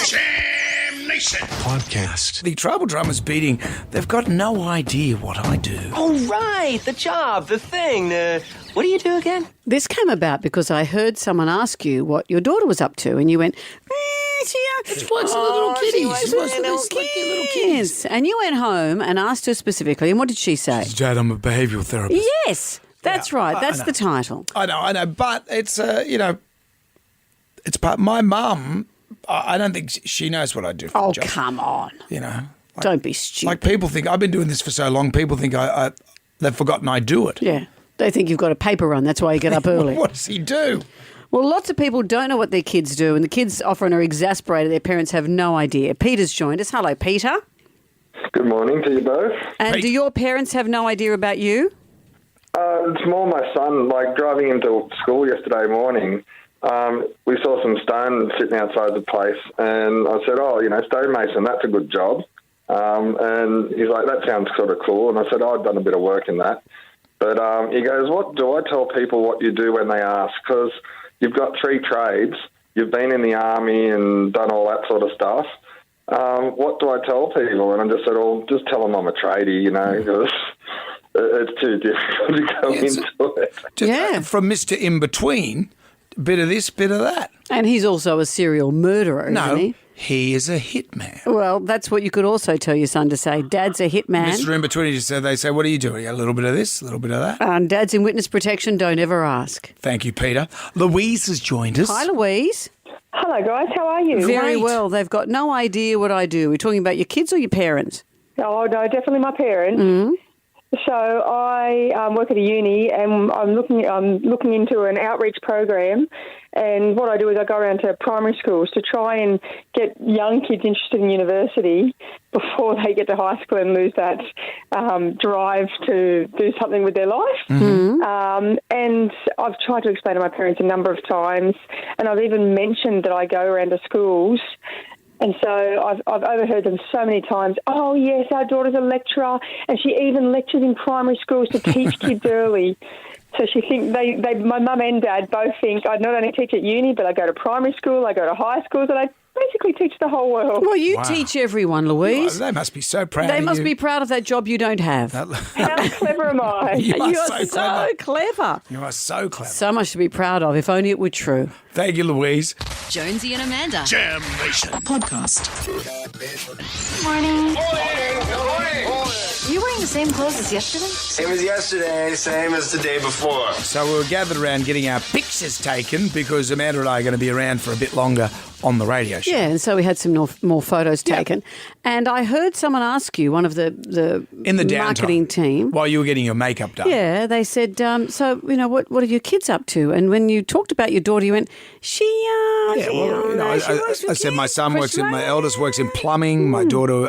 Speaker 13: Jam Nation
Speaker 1: Podcast. The tribal drum is beating. They've got no idea what I do.
Speaker 3: Oh, right. The job, the thing. What do you do again?
Speaker 2: This came about because I heard someone ask you what your daughter was up to, and you went,
Speaker 1: She works with the little kitties. She works with little kids.
Speaker 2: And you went home and asked her specifically, and what did she say?
Speaker 1: Dad, I'm a behavioural therapist.
Speaker 2: Yes, that's right. That's the title.
Speaker 1: I know. But it's, it's part. My mum, I don't think she knows what I do for a job.
Speaker 2: Come on.
Speaker 1: Don't
Speaker 2: be stupid.
Speaker 1: Like people think, I've been doing this for so long, people think they've forgotten I do it.
Speaker 2: Yeah. They think you've got a paper run. That's why you get up early.
Speaker 1: What does he do?
Speaker 2: Well, lots of people don't know what their kids do, and the kids often are exasperated. Their parents have no idea. Peter's joined us. Hello, Peter.
Speaker 19: Good morning to you both.
Speaker 2: And do your parents have no idea about you?
Speaker 19: It's more my son, like driving him to school yesterday morning. We saw some stone sitting outside the place, and I said, stonemason, that's a good job. And he's like, that sounds sort of cool. And I said, I've done a bit of work in that. But he goes, what do I tell people what you do when they ask? Because you've got 3 trades. You've been in the army and done all that sort of stuff. What do I tell people? And I just said, just tell them I'm a tradie, because it's too difficult to go into it.
Speaker 1: From Mr. In-Between, bit of this, bit of that.
Speaker 2: And he's also a serial murderer, isn't he?
Speaker 1: He is a hitman.
Speaker 2: Well, that's what you could also tell your son to say. Dad's a hitman.
Speaker 1: Mr. In-Between, they say, what are you doing? A little bit of this, a little bit of that.
Speaker 2: Dad's in witness protection, don't ever ask.
Speaker 1: Thank you, Peter. Louise has joined us.
Speaker 2: Hi, Louise.
Speaker 20: Hello, guys. How are you?
Speaker 2: Very well. They've got no idea what I do. We're talking about your kids or your parents?
Speaker 20: Oh, no, definitely my parents.
Speaker 2: Mm-hmm.
Speaker 20: So I work at a uni, and I'm looking into an outreach program. And what I do is I go around to primary schools to try and get young kids interested in university before they get to high school and lose that drive to do something with their life.
Speaker 2: Mm-hmm.
Speaker 20: And I've tried to explain to my parents a number of times, and I've even mentioned that I go around to schools. And so I've overheard them so many times, oh, yes, our daughter's a lecturer, and she even lectures in primary schools to teach kids early. So she think my mum and dad both think I not only teach at uni, but I go to primary school, I go to high schools, and I basically teach the whole world.
Speaker 2: Well, you teach everyone, Louise.
Speaker 1: They must be so proud of you.
Speaker 2: They must be proud of that job you don't have.
Speaker 20: How clever am I?
Speaker 2: You are so clever.
Speaker 1: You are so clever.
Speaker 2: So much to be proud of, if only it were true.
Speaker 1: Thank you, Louise.
Speaker 21: Jonesy and Amanda.
Speaker 13: Jam Nation
Speaker 21: Podcast.
Speaker 12: Morning.
Speaker 21: Are you wearing the same clothes as yesterday?
Speaker 10: Same as yesterday, same as the day before.
Speaker 1: So we were gathered around getting our pictures taken because Amanda and I are going to be around for a bit longer on the radio show.
Speaker 2: Yeah, and so we had some more photos taken. And I heard someone ask you, one of the
Speaker 1: in the
Speaker 2: marketing team.
Speaker 1: While you were getting your makeup done.
Speaker 2: Yeah, they said, what are your kids up to? And when you talked about your daughter, you went,
Speaker 1: I said my son my eldest works in plumbing. My daughter,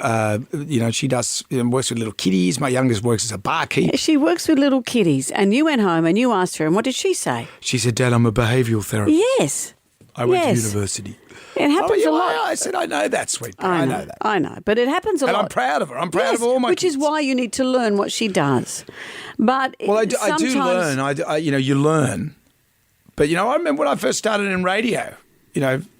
Speaker 1: she does works with little kiddies. My youngest works as a barkeep.
Speaker 2: She works with little kiddies. And you went home and you asked her, and what did she say?
Speaker 1: She said, Dad, I'm a behavioural therapist.
Speaker 2: Yes.
Speaker 1: I went to university.
Speaker 2: It happens a lot.
Speaker 1: I said, I know that, sweet. I know that.
Speaker 2: I know, but it happens a lot.
Speaker 1: And I'm proud of her. I'm proud of all my
Speaker 2: kids. Which is why you need to learn what she does. But
Speaker 1: I do learn. You learn, But, I remember when I first started in radio,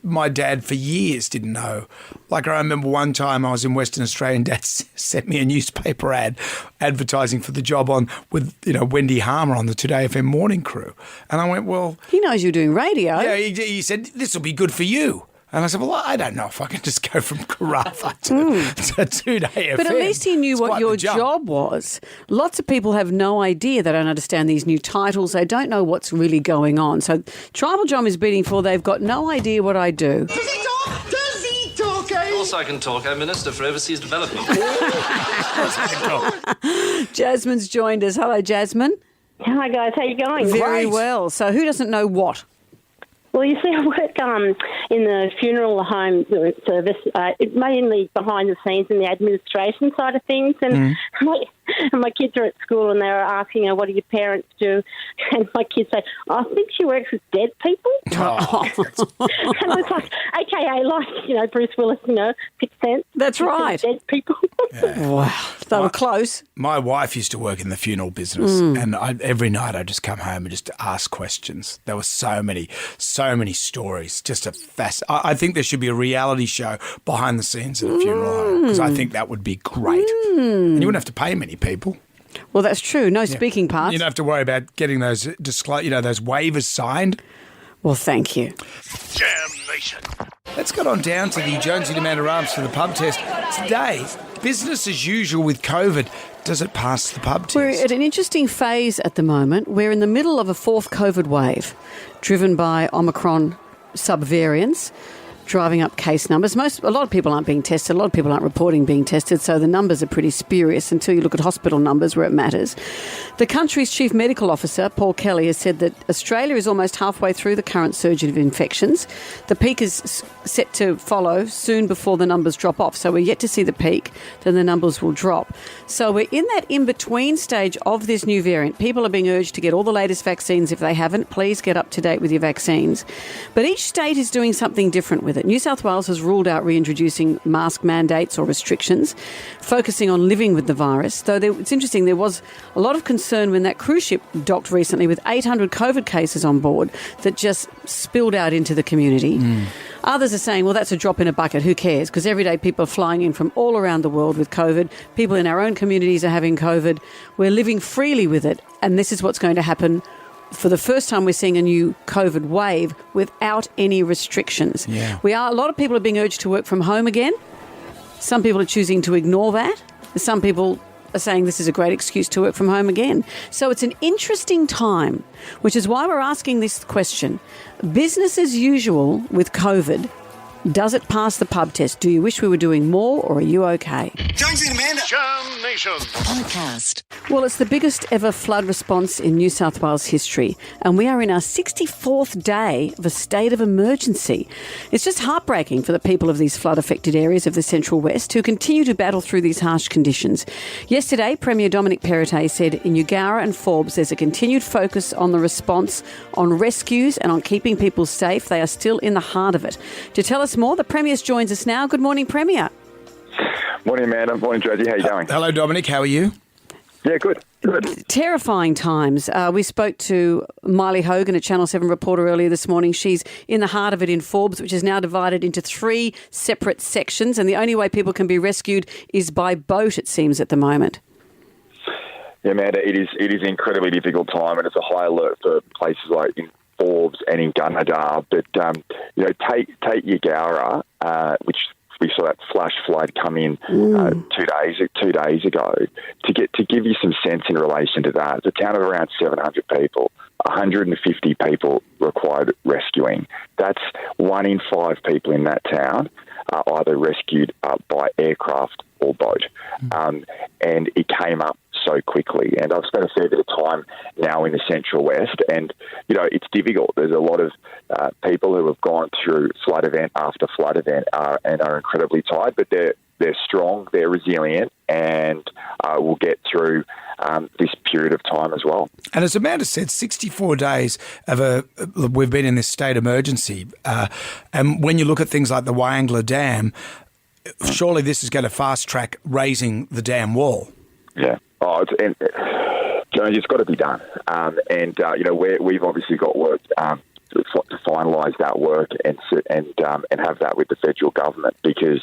Speaker 1: my dad for years didn't know. Like I remember one time I was in Western Australia and Dad sent me a newspaper ad advertising for the job with Wendy Harmer on the Today FM morning crew. And I went, well...
Speaker 2: He knows you're doing radio.
Speaker 1: Yeah, he said, this will be good for you. And I said, well, I don't know if I can just go from Karratha to Today FM.
Speaker 2: But at least he knew what your job was. Lots of people have no idea. They don't understand these new titles. They don't know what's really going on. So Tribal John is bidding for they've got no idea what I do.
Speaker 4: Does he talk? Does he talk? Of
Speaker 22: course I can talk. I'm Minister for Overseas Development.
Speaker 2: Jasmine's joined us. Hello, Jasmine.
Speaker 16: Hi, guys. How you going?
Speaker 2: Very well. So who doesn't know what?
Speaker 16: Well, you see, I work in the funeral home service, mainly behind the scenes in the administration side of things. And my kids are at school and they were asking her, what do your parents do? And my kids say, I think she works with dead people.
Speaker 2: Oh.
Speaker 16: And it's like, AKA, like, Bruce Willis, Sixth Sense.
Speaker 2: That's right.
Speaker 16: Dead people.
Speaker 1: Yeah.
Speaker 2: Wow. They were close.
Speaker 1: My wife used to work in the funeral business, and every night I'd just come home and just ask questions. There were so many stories. Just I think there should be a reality show behind the scenes at a funeral home, because I think that would be great. And you wouldn't have to pay many people.
Speaker 2: Well, that's true. No speaking parts.
Speaker 1: You don't have to worry about getting those those waivers signed.
Speaker 2: Well, thank you.
Speaker 13: Jam Nation.
Speaker 1: Let's get on down to the Jonesy and Amanda Arms for the pub test. Today, business as usual with COVID. Does it pass the pub test?
Speaker 2: We're at an interesting phase at the moment. We're in the middle of a fourth COVID wave, driven by Omicron subvariants, driving up case numbers. A lot of people aren't being tested. A lot of people aren't reporting being tested, so the numbers are pretty spurious until you look at hospital numbers where it matters. The country's chief medical officer, Paul Kelly, has said that Australia is almost halfway through the current surge of infections. The peak is set to follow soon before the numbers drop off. So we're yet to see the peak, then the numbers will drop. So we're in that in-between stage of this new variant. People are being urged to get all the latest vaccines. If they haven't, please get up to date with your vaccines. But each state is doing something different with it. New South Wales has ruled out reintroducing mask mandates or restrictions, focusing on living with the virus. Though it's interesting, there was a lot of concern when that cruise ship docked recently with 800 COVID cases on board that just spilled out into the community. Others are saying, well, that's a drop in a bucket. Who cares? Because every day people are flying in from all around the world with COVID. People in our own communities are having COVID. We're living freely with it. And this is what's going to happen. For the first time, we're seeing a new COVID wave without any restrictions.
Speaker 1: Yeah.
Speaker 2: A lot of people are being urged to work from home again. Some people are choosing to ignore that. Some people are saying this is a great excuse to work from home again. So it's an interesting time, which is why we're asking this question. Business as usual with COVID. Does it pass the pub test? Do you wish we were doing more, or are you okay?
Speaker 13: Jonesy and Amanda. Jam Nation.
Speaker 15: Podcast.
Speaker 2: Well, it's the biggest ever flood response in New South Wales history, and we are in our 64th day of a state of emergency. It's just heartbreaking for the people of these flood-affected areas of the Central West who continue to battle through these harsh conditions. Yesterday, Premier Dominic Perrottet said in Eugowra and Forbes there's a continued focus on the response, on rescues and on keeping people safe. They are still in the heart of it. To tell us more, the Premier joins us now. Good morning, Premier.
Speaker 23: Morning, Amanda. Morning, Jonesy. How are you going?
Speaker 1: Hello, Dominic. How are you?
Speaker 23: Yeah, good. Good.
Speaker 2: Terrifying times. We spoke to Miley Hogan, a Channel 7 reporter, earlier this morning. She's in the heart of it in Forbes, which is now divided into 3 separate sections, and the only way people can be rescued is by boat, it seems, at the moment.
Speaker 23: Yeah, Amanda, it is an incredibly difficult time, and it's a high alert for places like in Forbes and in Gunnedah. But take Eugowra, which we saw that flash flood come in 2 days ago. To give you some sense in relation to that, it's a town of around 700 people. 150 people required rescuing. That's 1 in 5 people in that town are either rescued by aircraft or boat. And it came up so quickly. And I've spent a fair bit of time now in the Central West, and, it's difficult. There's a lot of people who have gone through flood event after flood event and are incredibly tired, but they're strong, they're resilient, and will get through this period of time as well.
Speaker 1: And as Amanda said, 64 days we've been in this state emergency. And when you look at things like the Wyangla Dam, surely this is going to fast track raising the dam wall.
Speaker 23: Yeah. Jonesy, it's got to be done. We've obviously got work to finalise that work and have that with the federal government, because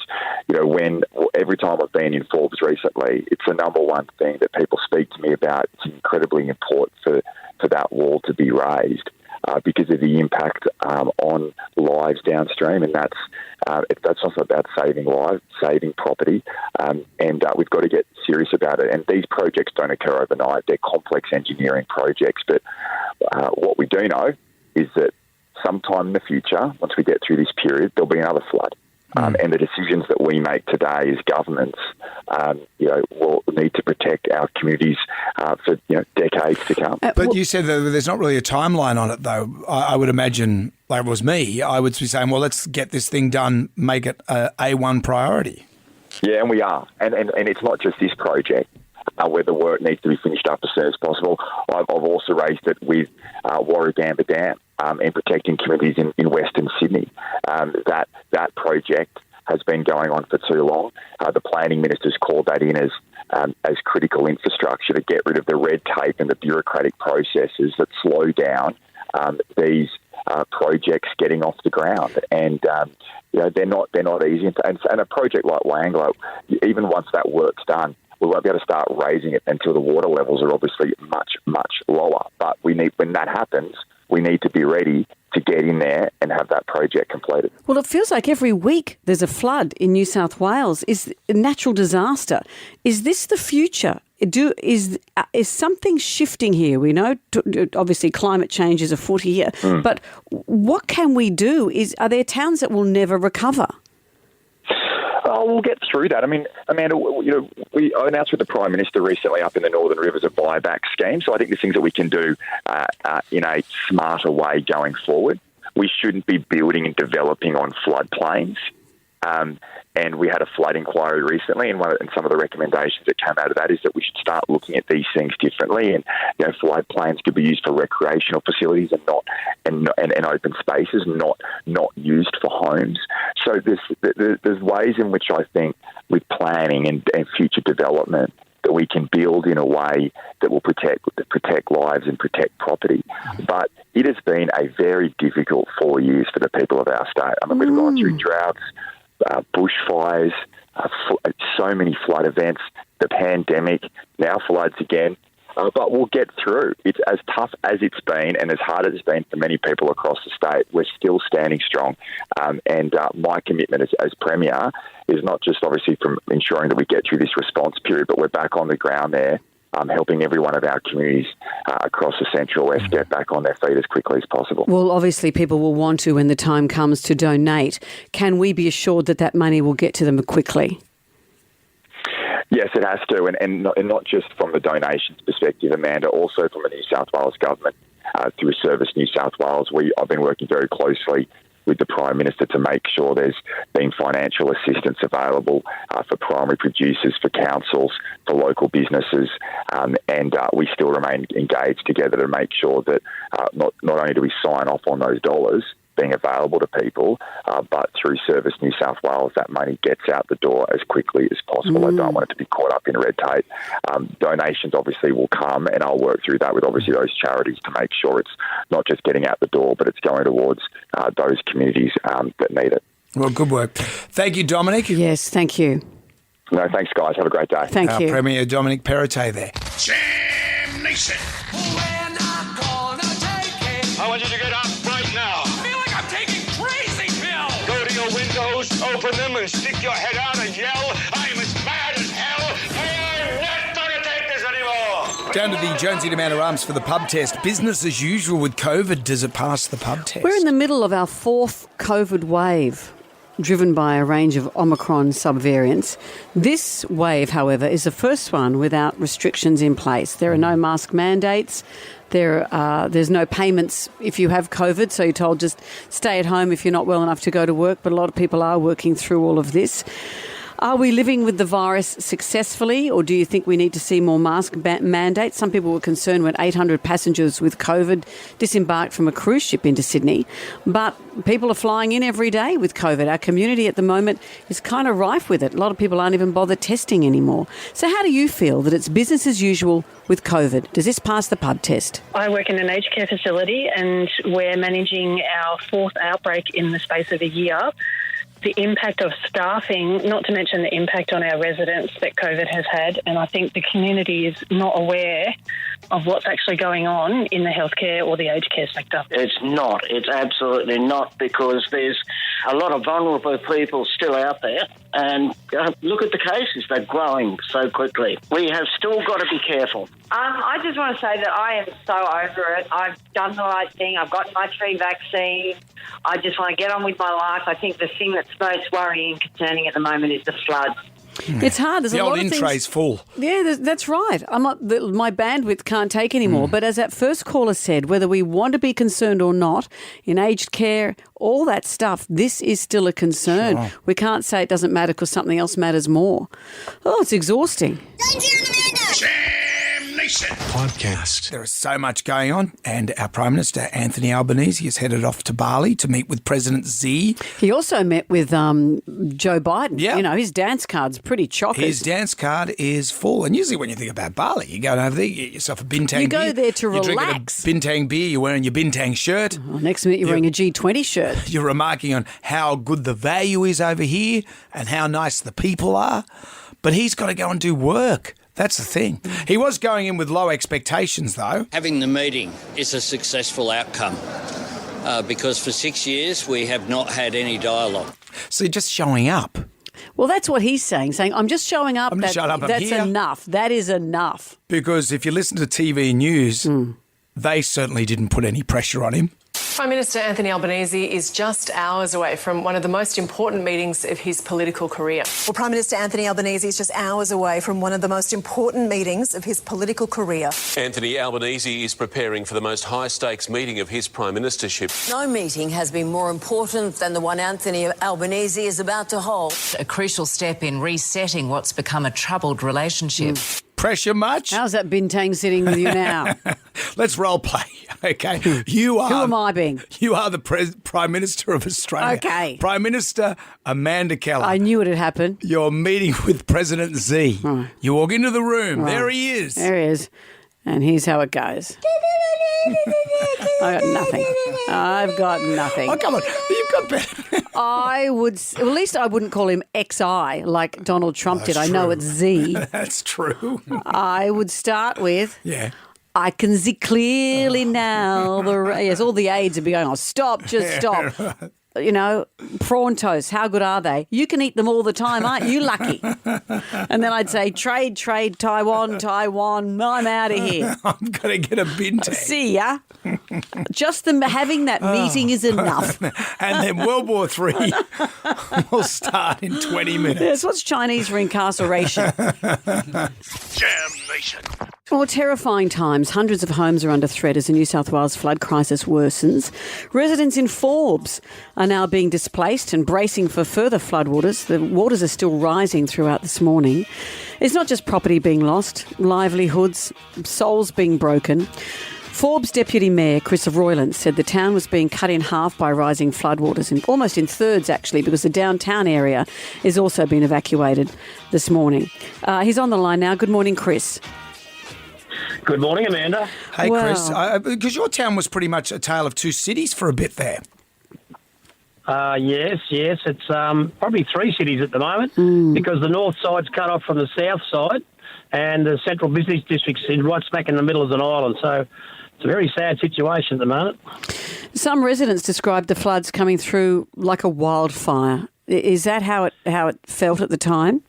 Speaker 23: every time I've been in Forbes recently, it's the number one thing that people speak to me about. It's incredibly important for that wall to be raised because of the impact on lives downstream, and that's also about saving lives, saving property, and we've got to get serious about it. And these projects don't occur overnight; they're complex engineering projects. But what we do know is that sometime in the future, once we get through this period, there'll be another flood. And the decisions that we make today as governments, will need to protect our communities for decades to come.
Speaker 1: But you said that there's not really a timeline on it, though. I would imagine, like it was me, I would be saying, well, let's get this thing done, make it a A1 priority.
Speaker 23: Yeah, and we are. And it's not just this project where the work needs to be finished up as soon as possible. I've also raised it with Warragamba Dam and protecting communities in Western Sydney. That project has been going on for too long. The planning minister's called that in as critical infrastructure to get rid of the red tape and the bureaucratic processes that slow down these projects getting off the ground. And they're not easy. And a project like Wanglo, even once that work's done, we won't be able to start raising it until the water levels are obviously much, much lower. But when that happens, we need to be ready to get in there and have that project completed.
Speaker 2: Well, it feels like every week there's a flood in New South Wales. Is a natural disaster. Is this the future? Is something shifting here? We know, obviously, climate change is afoot here. But what can we do? Are there towns that will never recover?
Speaker 23: Oh, we'll get through that. I mean, Amanda, we announced with the Prime Minister recently up in the Northern Rivers a buyback scheme. So I think there's things that we can do in a smarter way going forward. We shouldn't be building and developing on floodplains. And we had a flood inquiry recently, and some of the recommendations that came out of that is that we should start looking at these things differently. And floodplains could be used for recreational facilities and open spaces, not used for homes. So there's ways in which I think with planning and future development that we can build in a way that will protect lives and protect property. But it has been a very difficult 4 years for the people of our state. I mean, we've gone through droughts, bushfires, so many flood events, the pandemic, now floods again. But we'll get through. It's as tough as it's been and as hard as it's been for many people across the state. We're still standing strong. And my commitment as Premier is not just obviously from ensuring that we get through this response period, but we're back on the ground there, helping every one of our communities across the Central West get back on their feet as quickly as possible.
Speaker 2: Well, obviously people will want to when the time comes to donate. Can we be assured that money will get to them quickly?
Speaker 23: Yes, it has to, and not just from the donations perspective, Amanda, also from the New South Wales government through Service New South Wales. I've been working very closely with the Prime Minister to make sure there's been financial assistance available for primary producers, for councils, for local businesses, and we still remain engaged together to make sure that not only do we sign off on those dollars being available to people, but through Service New South Wales, that money gets out the door as quickly as possible. I don't want it to be caught up in red tape. Donations obviously will come, and I'll work through that with obviously those charities to make sure it's not just getting out the door, but it's going towards those communities that need it.
Speaker 1: Well, good work. Thank you, Dominic.
Speaker 2: Yes, thank you.
Speaker 23: No, thanks, guys. Have a great day.
Speaker 2: Thank you.
Speaker 1: Premier Dominic Perrottet there.
Speaker 13: Jam Nation.
Speaker 6: I want you to get up right now.
Speaker 13: I feel like I'm taking crazy pills.
Speaker 6: Go to your windows, open them, and stick your head out and yell, I'm as mad as hell. I'm not going to take this anymore.
Speaker 1: Down to the Jonesy to Manor Arms for the pub test. Business as usual with COVID. Does it pass the pub test?
Speaker 2: We're in the middle of our fourth COVID wave, driven by a range of Omicron subvariants. This wave, however, is the first one without restrictions in place. There are no mask mandates. There's no payments if you have COVID, so you're told just stay at home if you're not well enough to go to work, but a lot of people are working through all of this. Are we living with the virus successfully, or do you think we need to see more mask mandates? Some people were concerned when 800 passengers with COVID disembarked from a cruise ship into Sydney, but people are flying in every day with COVID. Our community at the moment is kind of rife with it. A lot of people aren't even bothered testing anymore. So how do you feel that it's business as usual with COVID? Does this pass the pub test?
Speaker 7: I work in an aged care facility and we're managing our fourth outbreak in the space of a year. The impact of staffing, not to mention the impact on our residents that COVID has had, and I think the community is not aware of what's actually going on in the healthcare or the aged care sector.
Speaker 8: It's not. It's absolutely not, because there's a lot of vulnerable people still out there, and look at the cases. They're growing so quickly. We have still got to be careful.
Speaker 9: I just want to say that I am so over it. I've done the right thing. I've got my 3 vaccines. I just want to get on with my life. I think the thing that's most worrying and concerning at the moment is the floods.
Speaker 2: It's hard. There's
Speaker 1: the
Speaker 2: a lot
Speaker 1: old
Speaker 2: of
Speaker 1: in
Speaker 2: things.
Speaker 1: tray's full.
Speaker 2: Yeah, that's right. My bandwidth can't take anymore. But as that first caller said, whether we want to be concerned or not, in aged care, all that stuff, this is still a concern.
Speaker 1: Sure.
Speaker 2: We can't say it doesn't matter because something else matters more. Oh, it's exhausting.
Speaker 1: Podcast. There is so much going on, and our Prime Minister, Anthony Albanese, is headed off to Bali to meet with President Xi.
Speaker 2: He also met with Joe Biden.
Speaker 1: Yeah.
Speaker 2: You know, his dance card's pretty chockers.
Speaker 1: His dance card is full. And usually when you think about Bali, you go over there, you get yourself a bintang beer.
Speaker 2: You go there to
Speaker 1: you're
Speaker 2: relax.
Speaker 1: Drinking a bintang beer, you're wearing your bintang shirt.
Speaker 2: Next minute you're wearing a G20 shirt.
Speaker 1: You're remarking on how good the value is over here and how nice the people are. But he's got to go and do work. That's the thing. He was going in with low expectations, though.
Speaker 24: Having the meeting is a successful outcome because for 6 years we have not had any dialogue.
Speaker 1: So just showing up.
Speaker 2: Well, that's what he's saying, I'm just showing up.
Speaker 1: I'm just showing up. I'm
Speaker 2: That's
Speaker 1: here.
Speaker 2: enough. That is enough.
Speaker 1: Because if you listen to TV news, they certainly didn't put any pressure on him.
Speaker 25: Prime Minister Anthony Albanese is just hours away from one of the most important meetings of his political career.
Speaker 26: Well, Prime Minister Anthony Albanese is just hours away from one of the most important meetings of his political career.
Speaker 27: Anthony Albanese is preparing for the most high-stakes meeting of his prime ministership.
Speaker 28: No meeting has been more important than the one Anthony Albanese is about to hold.
Speaker 29: A crucial step in resetting what's become a troubled relationship.
Speaker 1: Pressure much?
Speaker 2: How's that bintang sitting with you now?
Speaker 1: Let's role play, okay? You are.
Speaker 2: Who am I being?
Speaker 1: You are the Prime Minister of Australia.
Speaker 2: Okay.
Speaker 1: Prime Minister Amanda Keller.
Speaker 2: I knew it had happened.
Speaker 1: You're meeting with President Xi.
Speaker 2: Right.
Speaker 1: You walk into the room.
Speaker 2: Right.
Speaker 1: There he is.
Speaker 2: There he is. And here's how it goes. I got nothing. I've got nothing.
Speaker 1: Oh, come on. You've got better.
Speaker 2: At least I wouldn't call him XI like Donald Trump did. I know it's Z.
Speaker 1: That's true.
Speaker 2: I would start with,
Speaker 1: yeah.
Speaker 2: I can see clearly now. Yes, all the aides would be going, stop, just stop.
Speaker 1: Yeah.
Speaker 2: You know, prawn toast, how good are they? You can eat them all the time, aren't you lucky? And then I'd say, trade, Taiwan, I'm out of here.
Speaker 1: I'm going to get a bintang.
Speaker 2: See ya. Just them having that meeting is enough.
Speaker 1: And then World War III will start in 20 minutes.
Speaker 2: Yes, what's Chinese for incarceration?
Speaker 13: Jam Nation.
Speaker 2: Well, terrifying times. Hundreds of homes are under threat as the New South Wales flood crisis worsens. Residents in Forbes are now being displaced and bracing for further floodwaters. The waters are still rising throughout this morning. It's not just property being lost, livelihoods, souls being broken. Forbes Deputy Mayor Chris Royland said the town was being cut in half by rising floodwaters, and almost in thirds actually, because the downtown area is also being evacuated this morning. He's on the line now. Good morning, Chris.
Speaker 30: Good morning, Amanda.
Speaker 1: Hey, Chris, because your town was pretty much a tale of two cities for a bit there.
Speaker 30: Yes. It's probably three cities at the moment because the north side's cut off from the south side and the central business district's right smack in the middle of an island. So it's a very sad situation at the moment.
Speaker 2: Some residents described the floods coming through like a wildfire. Is that how it felt at the time?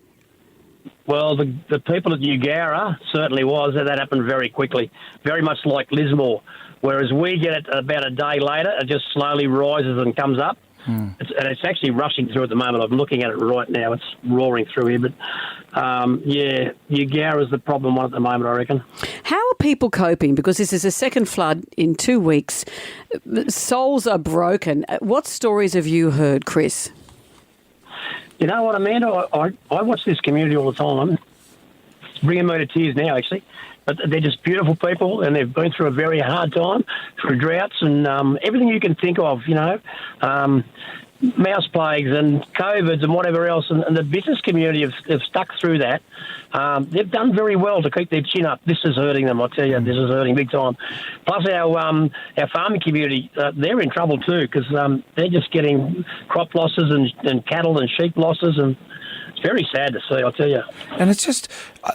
Speaker 30: Well, the people at Eugowra certainly was. That happened very quickly, very much like Lismore, whereas we get it about a day later. It just slowly rises and comes up. It's actually rushing through at the moment. I'm looking at it right now. It's roaring through here. But, Eugowra is the problem one at the moment, I reckon.
Speaker 2: How are people coping? Because this is a second flood in 2 weeks. Souls are broken. What stories have you heard, Chris?
Speaker 30: You know what, Amanda? I watch this community all the time. It's bringing me to tears now, actually. But they're just beautiful people, and they've been through a very hard time, through droughts and everything you can think of, mouse plagues and COVIDs and whatever else. And the business community have stuck through that. They've done very well to keep their chin up. This is hurting them, I tell you. This is hurting big time. Plus our farming community, they're in trouble too, because they're just getting crop losses and cattle and sheep losses, and it's very sad to see, I tell you.
Speaker 1: And it's just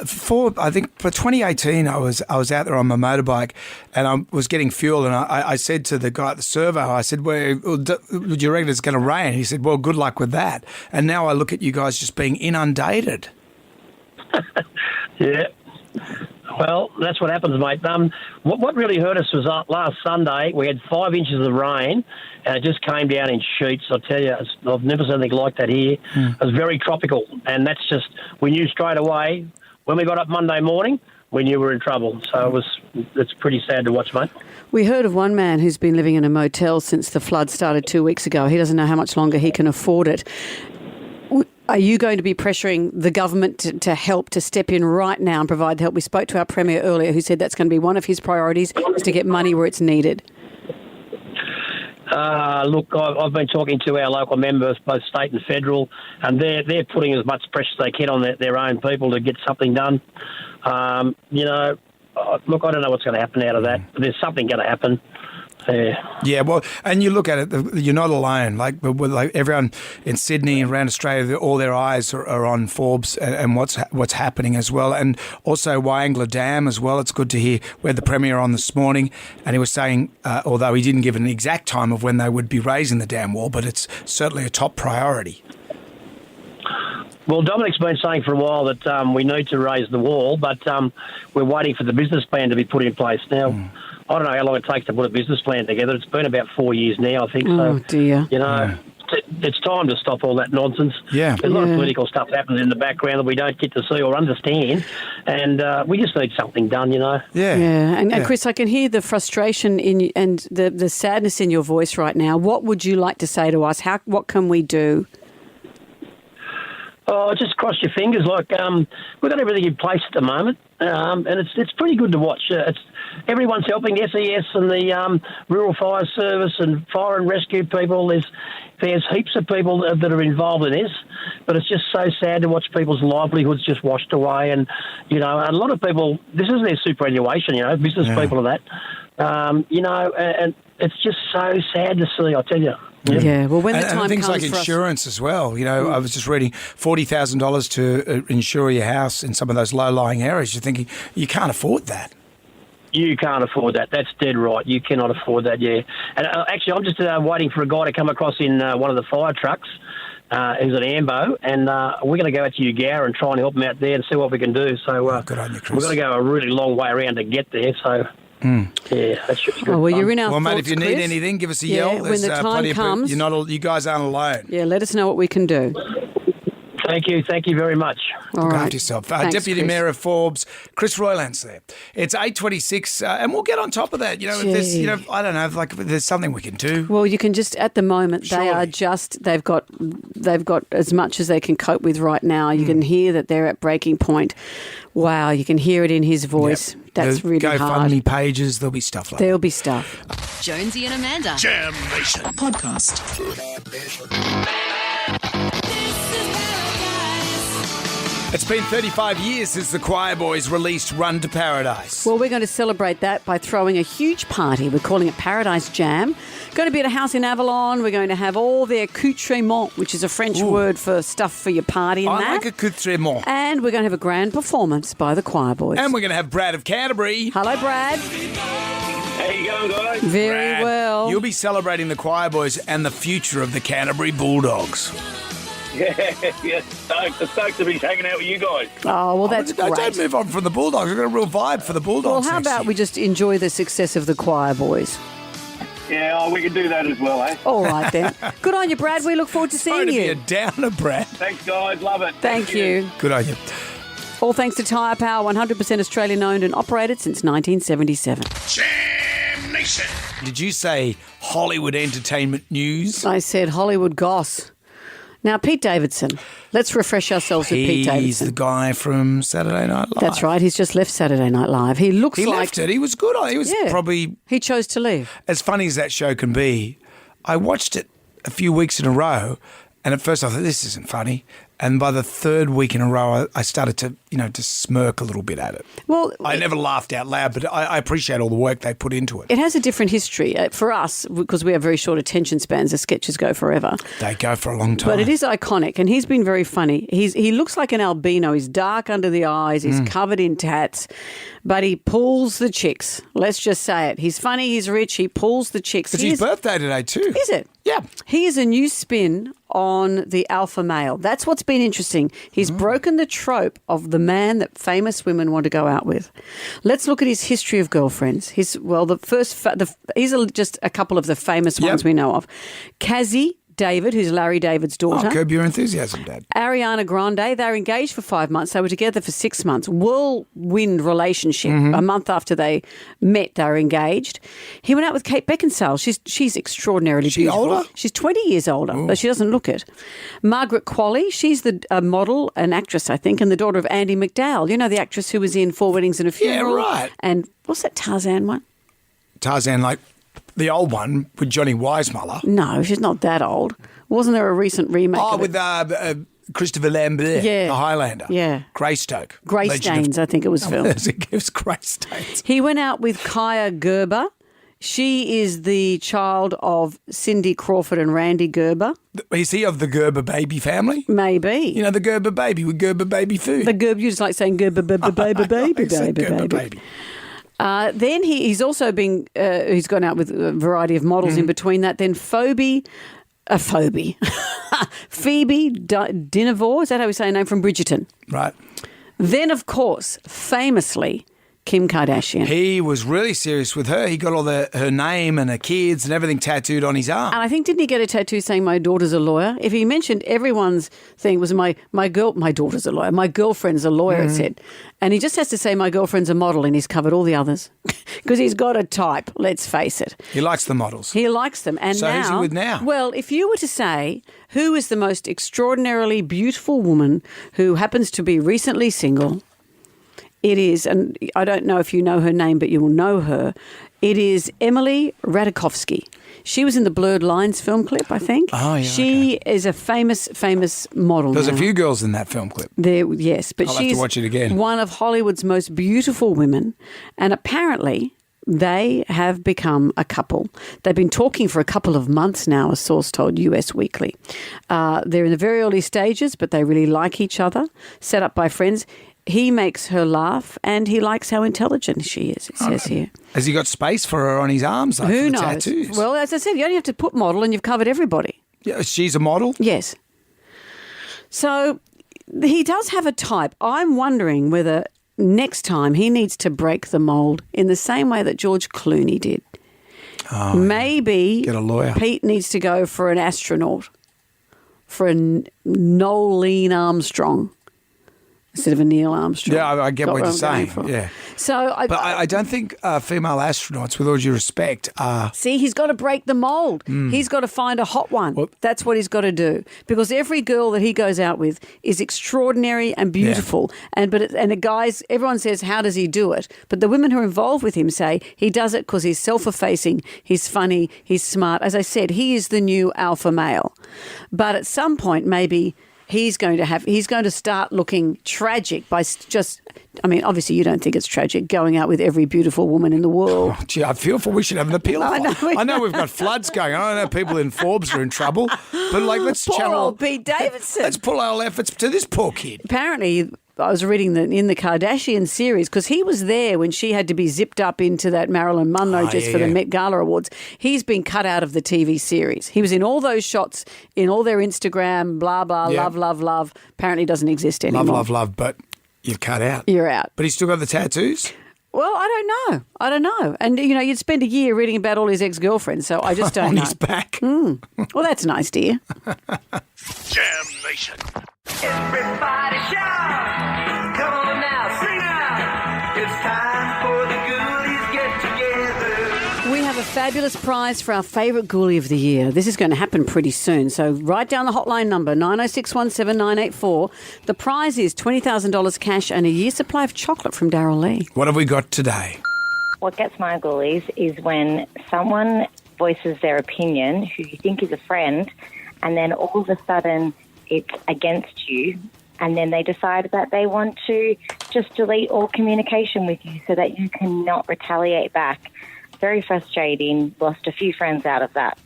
Speaker 1: for 2018, I was out there on my motorbike, and I was getting fuel, and I said to the guy at the servo, I said, "Well, would you reckon it's going to rain?" He said, "Well, good luck with that." And now I look at you guys just being inundated.
Speaker 30: Yeah. Well, that's what happens, mate. What really hurt us was last Sunday. We had 5 inches of rain, and it just came down in sheets. I tell you, I've never seen anything like that here. It was very tropical, and that's just, we knew straight away when we got up Monday morning, we knew we were in trouble. So it's pretty sad to watch, mate.
Speaker 2: We heard of one man who's been living in a motel since the flood started 2 weeks ago. He doesn't know how much longer he can afford it. Are you going to be pressuring the government to help, to step in right now and provide help? We spoke to our Premier earlier, who said that's going to be one of his priorities, is to get money where it's needed.
Speaker 30: Look, I've been talking to our local members, both state and federal, and they're putting as much pressure as they can on their own people to get something done. Look, I don't know what's going to happen out of that, but there's something going to happen.
Speaker 1: Yeah, well, and you look at it, you're not alone. Like everyone in Sydney and around Australia, all their eyes are on Forbes and what's happening as well. And also Wyangla Dam as well. It's good to hear. We had the Premier on this morning, and he was saying, although he didn't give an exact time of when they would be raising the dam wall, but it's certainly a top priority.
Speaker 30: Well, Dominic's been saying for a while that we need to raise the wall, but we're waiting for the business plan to be put in place now. I don't know how long it takes to put a business plan together. It's been about 4 years now, I think.
Speaker 2: Oh, dear.
Speaker 30: It's time to stop all that nonsense.
Speaker 1: Yeah.
Speaker 30: There's a lot of political stuff happens in the background that we don't get to see or understand, and we just need something done, Yeah.
Speaker 2: And Chris, I can hear the frustration and the sadness in your voice right now. What would you like to say to us? What can we do?
Speaker 30: Oh, just cross your fingers. Like we've got everything in place at the moment, and it's pretty good to watch. Everyone's helping, SES and the Rural Fire Service and fire and rescue people. There's heaps of people that are involved in this, but it's just so sad to watch people's livelihoods just washed away. And and a lot of people, this is their superannuation. Business people and that. And it's just so sad to see. I tell you.
Speaker 2: Yeah, well, when the time
Speaker 1: and things
Speaker 2: comes
Speaker 1: like
Speaker 2: for
Speaker 1: insurance as well. I was just reading $40,000 to insure your house in some of those low-lying areas. You're thinking, you can't afford that.
Speaker 30: You can't afford that. That's dead right. You cannot afford that, yeah. And actually, I'm just waiting for a guy to come across in one of the fire trucks. Who's an AMBO, and we're going to go out to Ugara and try and help him out there and see what we can do. So
Speaker 1: good on you, Chris.
Speaker 30: We're going to go a really long way around to get there, so... Yeah, that should be good.
Speaker 2: Well, you're in our
Speaker 1: Well, mate,
Speaker 2: thoughts,
Speaker 1: if you need
Speaker 2: Chris.
Speaker 1: anything, give us a yell.
Speaker 2: When the time comes,
Speaker 1: you guys aren't alone.
Speaker 2: Yeah, let us know what we can do.
Speaker 30: Thank you very much.
Speaker 1: Look after yourself.
Speaker 2: Thanks,
Speaker 1: Deputy
Speaker 2: Chris.
Speaker 1: Mayor of Forbes, Chris Roylance there. It's 8:26, and we'll get on top of that. If there's, I don't know, if there's something we can do.
Speaker 2: Well, you can just at the moment
Speaker 1: Surely.
Speaker 2: they've got as much as they can cope with right now. You can hear that they're at breaking point. Wow, you can hear it in his voice.
Speaker 1: Yep.
Speaker 2: That's
Speaker 1: The
Speaker 2: really hard.
Speaker 1: GoFundMe pages, there'll be stuff like
Speaker 2: There'll be stuff.
Speaker 3: Jonesy and Amanda.
Speaker 13: Jam Nation.
Speaker 3: Podcast.
Speaker 1: It's been 35 years since the Choir Boys released Run to Paradise.
Speaker 2: Well, we're going to celebrate that by throwing a huge party. We're calling it Paradise Jam. Going to be at a house in Avalon. We're going to have all their accoutrement, which is a French word for stuff for your party and
Speaker 1: I
Speaker 2: that.
Speaker 1: like accoutrement.
Speaker 2: And we're going to have a grand performance by the Choir Boys.
Speaker 1: And we're going to have Brad of Canterbury.
Speaker 2: Hello, Brad.
Speaker 5: How you going, guys?
Speaker 2: Very
Speaker 1: Brad,
Speaker 2: well.
Speaker 1: You'll be celebrating the Choir Boys and the future of the Canterbury Bulldogs.
Speaker 5: Yeah, stoked to be hanging out with you guys.
Speaker 2: Oh, well, that's great.
Speaker 1: Don't move on from the Bulldogs. We've got a real vibe for the Bulldogs.
Speaker 2: Well, how
Speaker 1: next
Speaker 2: about
Speaker 1: year.
Speaker 2: we just enjoy the success of the Choir Boys?
Speaker 5: Yeah, we can do that as well, eh?
Speaker 2: All right, then. Good on you, Brad. We look forward to seeing
Speaker 1: Sorry to
Speaker 2: you.
Speaker 1: be a downer, Brad.
Speaker 5: Thanks, guys. Love it.
Speaker 2: Thank you.
Speaker 1: Good on you.
Speaker 2: All thanks to Tyre Power, 100% Australian-owned and operated since 1977.
Speaker 13: Jam Nation.
Speaker 1: Did you say Hollywood entertainment news?
Speaker 2: I said Hollywood goss. Now, Pete Davidson. Let's refresh ourselves with Pete Davidson.
Speaker 1: He's the guy from Saturday Night Live.
Speaker 2: That's right. He's just left Saturday Night Live. He looks
Speaker 1: He
Speaker 2: like...
Speaker 1: left it. He was good on it. He was probably...
Speaker 2: He chose to leave.
Speaker 1: As funny as that show can be, I watched it a few weeks in a row, and at first I thought, this isn't funny. And by the third week in a row, I started to, to smirk a little bit at it.
Speaker 2: Well,
Speaker 1: I never laughed out loud, but I appreciate all the work they put into it.
Speaker 2: It has a different history. For us, because we have very short attention spans, the sketches go forever.
Speaker 1: They go for a long time.
Speaker 2: But it is iconic, and he's been very funny. He looks like an albino. He's dark under the eyes. He's covered in tats, but he pulls the chicks. Let's just say it. He's funny. He's rich. He pulls the chicks.
Speaker 1: It's his birthday today too.
Speaker 2: Is it?
Speaker 1: Yeah.
Speaker 2: He is a new spin on the alpha male. That's what's been interesting. He's broken the trope of the man that famous women want to go out with. Let's look at his history of girlfriends. These are just a couple of the famous ones we know of. Cassie David, who's Larry David's daughter.
Speaker 1: Oh, Curb Your Enthusiasm, Dad.
Speaker 2: Ariana Grande, they were engaged for 5 months. They were together for 6 months. Whirlwind relationship. A month after they met, they were engaged. He went out with Kate Beckinsale. She's extraordinarily beautiful.
Speaker 1: Older?
Speaker 2: She's 20 years older, but she doesn't look it. Margaret Qualley, she's the model, an actress, I think, and the daughter of Andy McDowell. You know, the actress who was in 4 Weddings and a Funeral.
Speaker 1: Yeah, right.
Speaker 2: And what's that Tarzan one?
Speaker 1: Tarzan, like the old one with Johnny Weissmuller.
Speaker 2: No, she's not that old. Wasn't there a recent remake of it?
Speaker 1: With Christopher Lambert, the Highlander.
Speaker 2: Yeah.
Speaker 1: Greystoke.
Speaker 2: Greystains, I think it was filmed.
Speaker 1: It was Greystains.
Speaker 2: He went out with Kaya Gerber. She is the child of Cindy Crawford and Randy Gerber.
Speaker 1: Is he of the Gerber baby family?
Speaker 2: Maybe.
Speaker 1: You know, the Gerber baby with Gerber baby food.
Speaker 2: The Gerber, you just like saying Gerber baby. Then he's also been, he's gone out with a variety of models in between that. Then Phoebe Dinavore, is that how we say her name, from Bridgerton?
Speaker 1: Right.
Speaker 2: Then, of course, famously, Kim Kardashian.
Speaker 1: He was really serious with her. He got all her name and her kids and everything tattooed on his arm.
Speaker 2: And I think, didn't he get a tattoo saying, my daughter's a lawyer? If he mentioned everyone's thing was my daughter's a lawyer, my girlfriend's a lawyer, it said. And he just has to say, my girlfriend's a model, and he's covered all the others. Because he's got a type, let's face it.
Speaker 1: He likes the models.
Speaker 2: He likes them. And
Speaker 1: so who's he with now?
Speaker 2: Well, if you were to say, who is the most extraordinarily beautiful woman who happens to be recently single, it is, and I don't know if you know her name, but you will know her, it is Emily Ratajkowski. She was in the Blurred Lines film clip, I think.
Speaker 1: Oh, yeah.
Speaker 2: She is a famous model.
Speaker 1: There's a few girls in that film clip.
Speaker 2: Yes, but
Speaker 1: I'll
Speaker 2: she's
Speaker 1: have to watch it again.
Speaker 2: One of Hollywood's most beautiful women, and apparently they have become a couple. They've been talking for a couple of months now, a source told US Weekly. They're in the very early stages, but they really like each other, set up by friends. He makes her laugh, and he likes how intelligent she is, it says here.
Speaker 1: Has he got space for her on his arms, though,
Speaker 2: Who
Speaker 1: for the
Speaker 2: knows?
Speaker 1: tattoos?
Speaker 2: Well, as I said, you only have to put model and you've covered everybody.
Speaker 1: Yeah, she's a model?
Speaker 2: Yes. So he does have a type. I'm wondering whether next time he needs to break the mould in the same way that George Clooney did.
Speaker 1: Oh,
Speaker 2: maybe
Speaker 1: get a lawyer.
Speaker 2: Pete needs to go for an astronaut, for a Nolene Armstrong instead of a Neil Armstrong.
Speaker 1: Yeah, I get what you're saying. Yeah.
Speaker 2: So
Speaker 1: I don't think female astronauts, with all due respect, are...
Speaker 2: See, he's got to break the mould. He's got to find a hot one. Well, that's what he's got to do. Because every girl that he goes out with is extraordinary and beautiful. Yeah. And the guys, everyone says, how does he do it? But the women who are involved with him say he does it because he's self-effacing, he's funny, he's smart. As I said, he is the new alpha male. But at some point, maybe... He's going to start looking tragic by just, I mean, obviously you don't think it's tragic going out with every beautiful woman in the world.
Speaker 1: Oh, gee, I feel we should have an appeal. I know we've got floods going on. I know people in Forbes are in trouble. But let's
Speaker 2: poor old Pete Davidson.
Speaker 1: Let's pull our efforts to this poor kid.
Speaker 2: Apparently, I was reading that in the Kardashian series, because he was there when she had to be zipped up into that Marilyn Monroe for the Met Gala Awards. He's been cut out of the TV series. He was in all those shots, in all their Instagram, blah, blah, love. Apparently doesn't exist anymore.
Speaker 1: Love, but you've cut out.
Speaker 2: You're out.
Speaker 1: But he's still got the tattoos?
Speaker 2: Well, I don't know. And, you'd spend a year reading about all his ex-girlfriends, so I just don't know.
Speaker 1: On his back.
Speaker 2: Well, that's nice, dear.
Speaker 13: Jam Nation.
Speaker 4: Everybody shout! Come on now, sing out! It's time for the Ghoulies get together.
Speaker 2: We have a fabulous prize for our favourite ghoulie of the year. This is going to happen pretty soon, so write down the hotline number, 90617 The prize is $20,000 cash and a year's supply of chocolate from Darryl Lee.
Speaker 1: What have we got today?
Speaker 10: What gets my ghoulies is when someone voices their opinion who you think is a friend, and then all of a sudden it's against you, and then they decide that they want to just delete all communication with you so that you cannot retaliate back. Very frustrating. Lost a few friends out of that.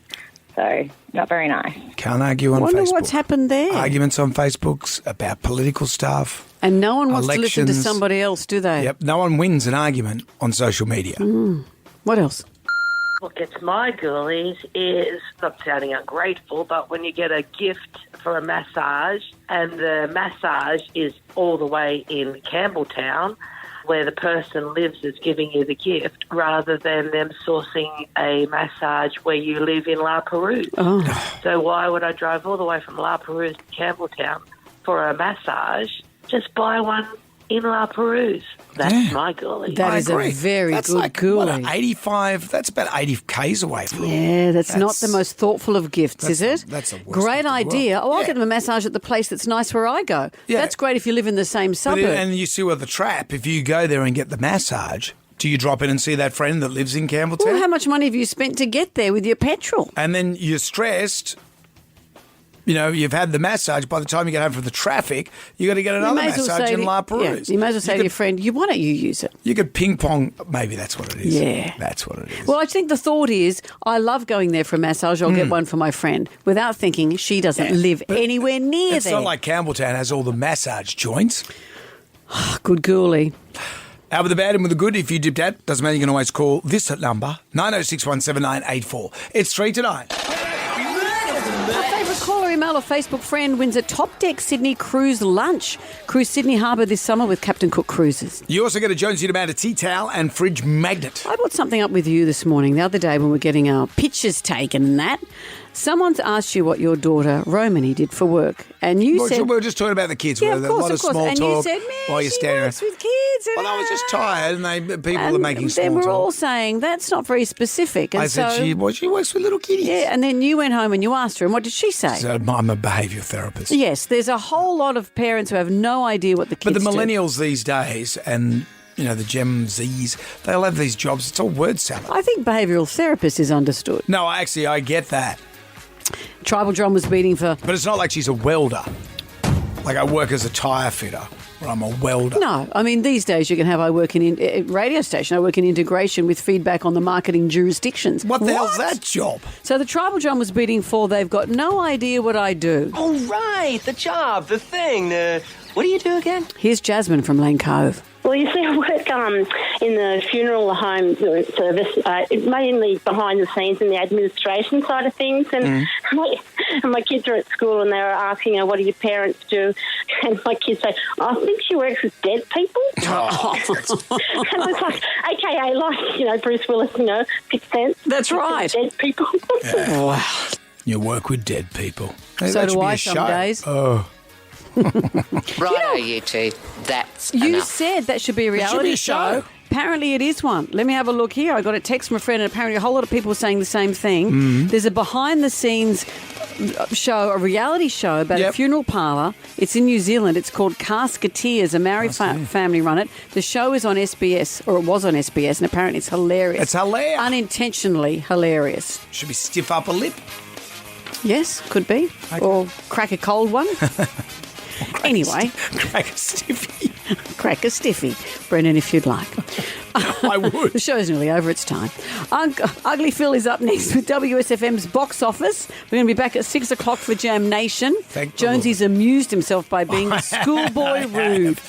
Speaker 10: So, not very nice.
Speaker 1: Can't argue on
Speaker 2: I wonder
Speaker 1: Facebook.
Speaker 2: what's happened there.
Speaker 1: Arguments on Facebooks about political stuff.
Speaker 2: And no one wants to listen to
Speaker 1: elections.
Speaker 2: somebody else, do they?
Speaker 1: Yep, no one wins an argument on social media.
Speaker 2: What else?
Speaker 11: What gets my ghoulies is, not sounding ungrateful, but when you get a gift for a massage and the massage is all the way in Campbelltown, where the person lives is giving you the gift, rather than them sourcing a massage where you live in La Perouse.
Speaker 2: Oh.
Speaker 11: So why would I drive all the way from La Perouse to Campbelltown for a massage? Just buy one in La Perouse. That's my ghoulie.
Speaker 2: That is a very
Speaker 1: that's
Speaker 2: good
Speaker 1: like,
Speaker 2: ghoulie.
Speaker 1: What, 85? That's about 80 Ks away from
Speaker 2: Yeah, that's not the most thoughtful of gifts, is it?
Speaker 1: That's the worst
Speaker 2: Great
Speaker 1: gift in the
Speaker 2: idea.
Speaker 1: world.
Speaker 2: Oh, I'll get them a massage at the place that's nice where I go.
Speaker 1: Yeah.
Speaker 2: That's great if you live in the same
Speaker 1: But
Speaker 2: suburb.
Speaker 1: and you see with the trap, if you go there and get the massage, do you drop in and see that friend that lives in Campbelltown?
Speaker 2: Well, how much money have you spent to get there with your petrol?
Speaker 1: And then you're stressed. You know, you've had the massage. By the time you get home from the traffic, you got to get another massage in La Perouse.
Speaker 2: You may as well say to your friend, why don't you use it?
Speaker 1: You could ping pong. Maybe that's what it is.
Speaker 2: Yeah.
Speaker 1: That's what it is.
Speaker 2: Well, I think the thought is, I love going there for a massage. I'll get one for my friend without thinking she doesn't live anywhere near
Speaker 1: It's
Speaker 2: there.
Speaker 1: not like Campbelltown has all the massage joints.
Speaker 2: Good ghoulie.
Speaker 1: Out with the bad and with the good. If you dipped out, doesn't matter. You can always call this number, 906179884. It's 3 to 9.
Speaker 2: Our favourite caller, email or Facebook friend wins a Top Deck Sydney cruise lunch. Cruise Sydney Harbour this summer with Captain Cook Cruises.
Speaker 1: You also get a Jonesy and Amanda tea towel and fridge magnet.
Speaker 2: I brought something up with you this morning, the other day when we were getting our pictures taken and that. Someone's asked you what your daughter, Romany, did for work. And you said...
Speaker 1: We were just talking about the kids.
Speaker 2: Yeah,
Speaker 1: With
Speaker 2: of course,
Speaker 1: a lot
Speaker 2: of
Speaker 1: of
Speaker 2: course.
Speaker 1: small
Speaker 2: And
Speaker 1: talk
Speaker 2: you said,
Speaker 1: while you're standing
Speaker 2: works
Speaker 1: around.
Speaker 2: with kids. And
Speaker 1: Well, I was just tired, and people are making small
Speaker 2: then we're
Speaker 1: talk.
Speaker 2: all saying, that's not very specific. And
Speaker 1: I said,
Speaker 2: so,
Speaker 1: she works with little kiddies.
Speaker 2: Yeah, and then you went home and you asked her, and what did she say?
Speaker 1: So I'm a behaviour therapist.
Speaker 2: Yes, there's a whole lot of parents who have no idea what the kids
Speaker 1: But the
Speaker 2: do.
Speaker 1: millennials these days and, you know, the Gen Zs, they'll have these jobs. It's all word salad.
Speaker 2: I think behavioural therapist is understood.
Speaker 1: No, actually, I get that.
Speaker 2: Tribal drum was beating for...
Speaker 1: But it's not like she's a welder. Like I work as a tyre fitter, or I'm a welder.
Speaker 2: No, I mean, these days you can have, I work in radio station, I work in integration with feedback on the marketing jurisdictions.
Speaker 1: What the hell's that job?
Speaker 2: So the tribal drum was beating for, they've got no idea what I do.
Speaker 12: Oh, right, the job, the thing. What do you do again?
Speaker 2: Here's Jasmine from Lane Cove.
Speaker 16: Well, you see, I work in the funeral home service, mainly behind the scenes in the administration side of things. And, my kids are at school and they're asking her, what do your parents do? And my kids say, I think she works with dead people. And it's like, AKA like, Bruce Willis, Sixth Sense.
Speaker 2: That's right.
Speaker 16: Dead people.
Speaker 1: Yeah. Wow. You work with dead people. Hey,
Speaker 2: So
Speaker 1: that
Speaker 2: do
Speaker 1: should be
Speaker 2: I
Speaker 1: a
Speaker 2: some
Speaker 1: show.
Speaker 2: days.
Speaker 1: Oh.
Speaker 29: Righto, you two. That's
Speaker 2: You
Speaker 29: enough.
Speaker 2: said that should be a
Speaker 1: It should
Speaker 2: reality
Speaker 1: be a show.
Speaker 2: Apparently it is one. Let me have a look here. I got a text from a friend and apparently a whole lot of people were saying the same thing.
Speaker 1: Mm-hmm.
Speaker 2: There's a behind-the-scenes show, a reality show about a funeral parlour. It's in New Zealand. It's called Casketeers. A married family run it. The show is on SBS, or it was on SBS, and apparently it's hilarious.
Speaker 1: It's hilarious.
Speaker 2: Unintentionally hilarious.
Speaker 1: Should we stiff up a lip?
Speaker 2: Yes, could be. Or crack a cold one. Anyway.
Speaker 1: Crack a stiffy.
Speaker 2: Crack a stiffy. Brendan, if you'd like.
Speaker 1: I would.
Speaker 2: The show's nearly over. It's time. Ugly Phil is up next with WSFM's box office. We're going to be back at 6 o'clock for Jam Nation.
Speaker 1: Thank the
Speaker 2: Jonesy's amused himself by being schoolboy rude.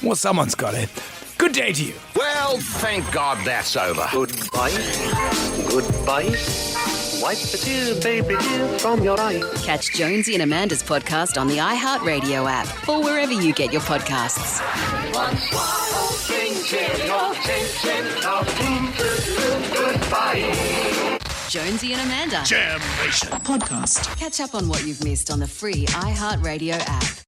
Speaker 1: Well, someone's got it. Good day to you.
Speaker 13: Well, thank God that's over. Goodbye. Goodbye. Wipe the tear, baby dear, from your eye.
Speaker 3: Catch Jonesy and Amanda's podcast on the iHeartRadio app or wherever you get your podcasts. Jonesy and Amanda.
Speaker 13: Jam Nation.
Speaker 3: Podcast. Catch up on what you've missed on the free iHeartRadio app.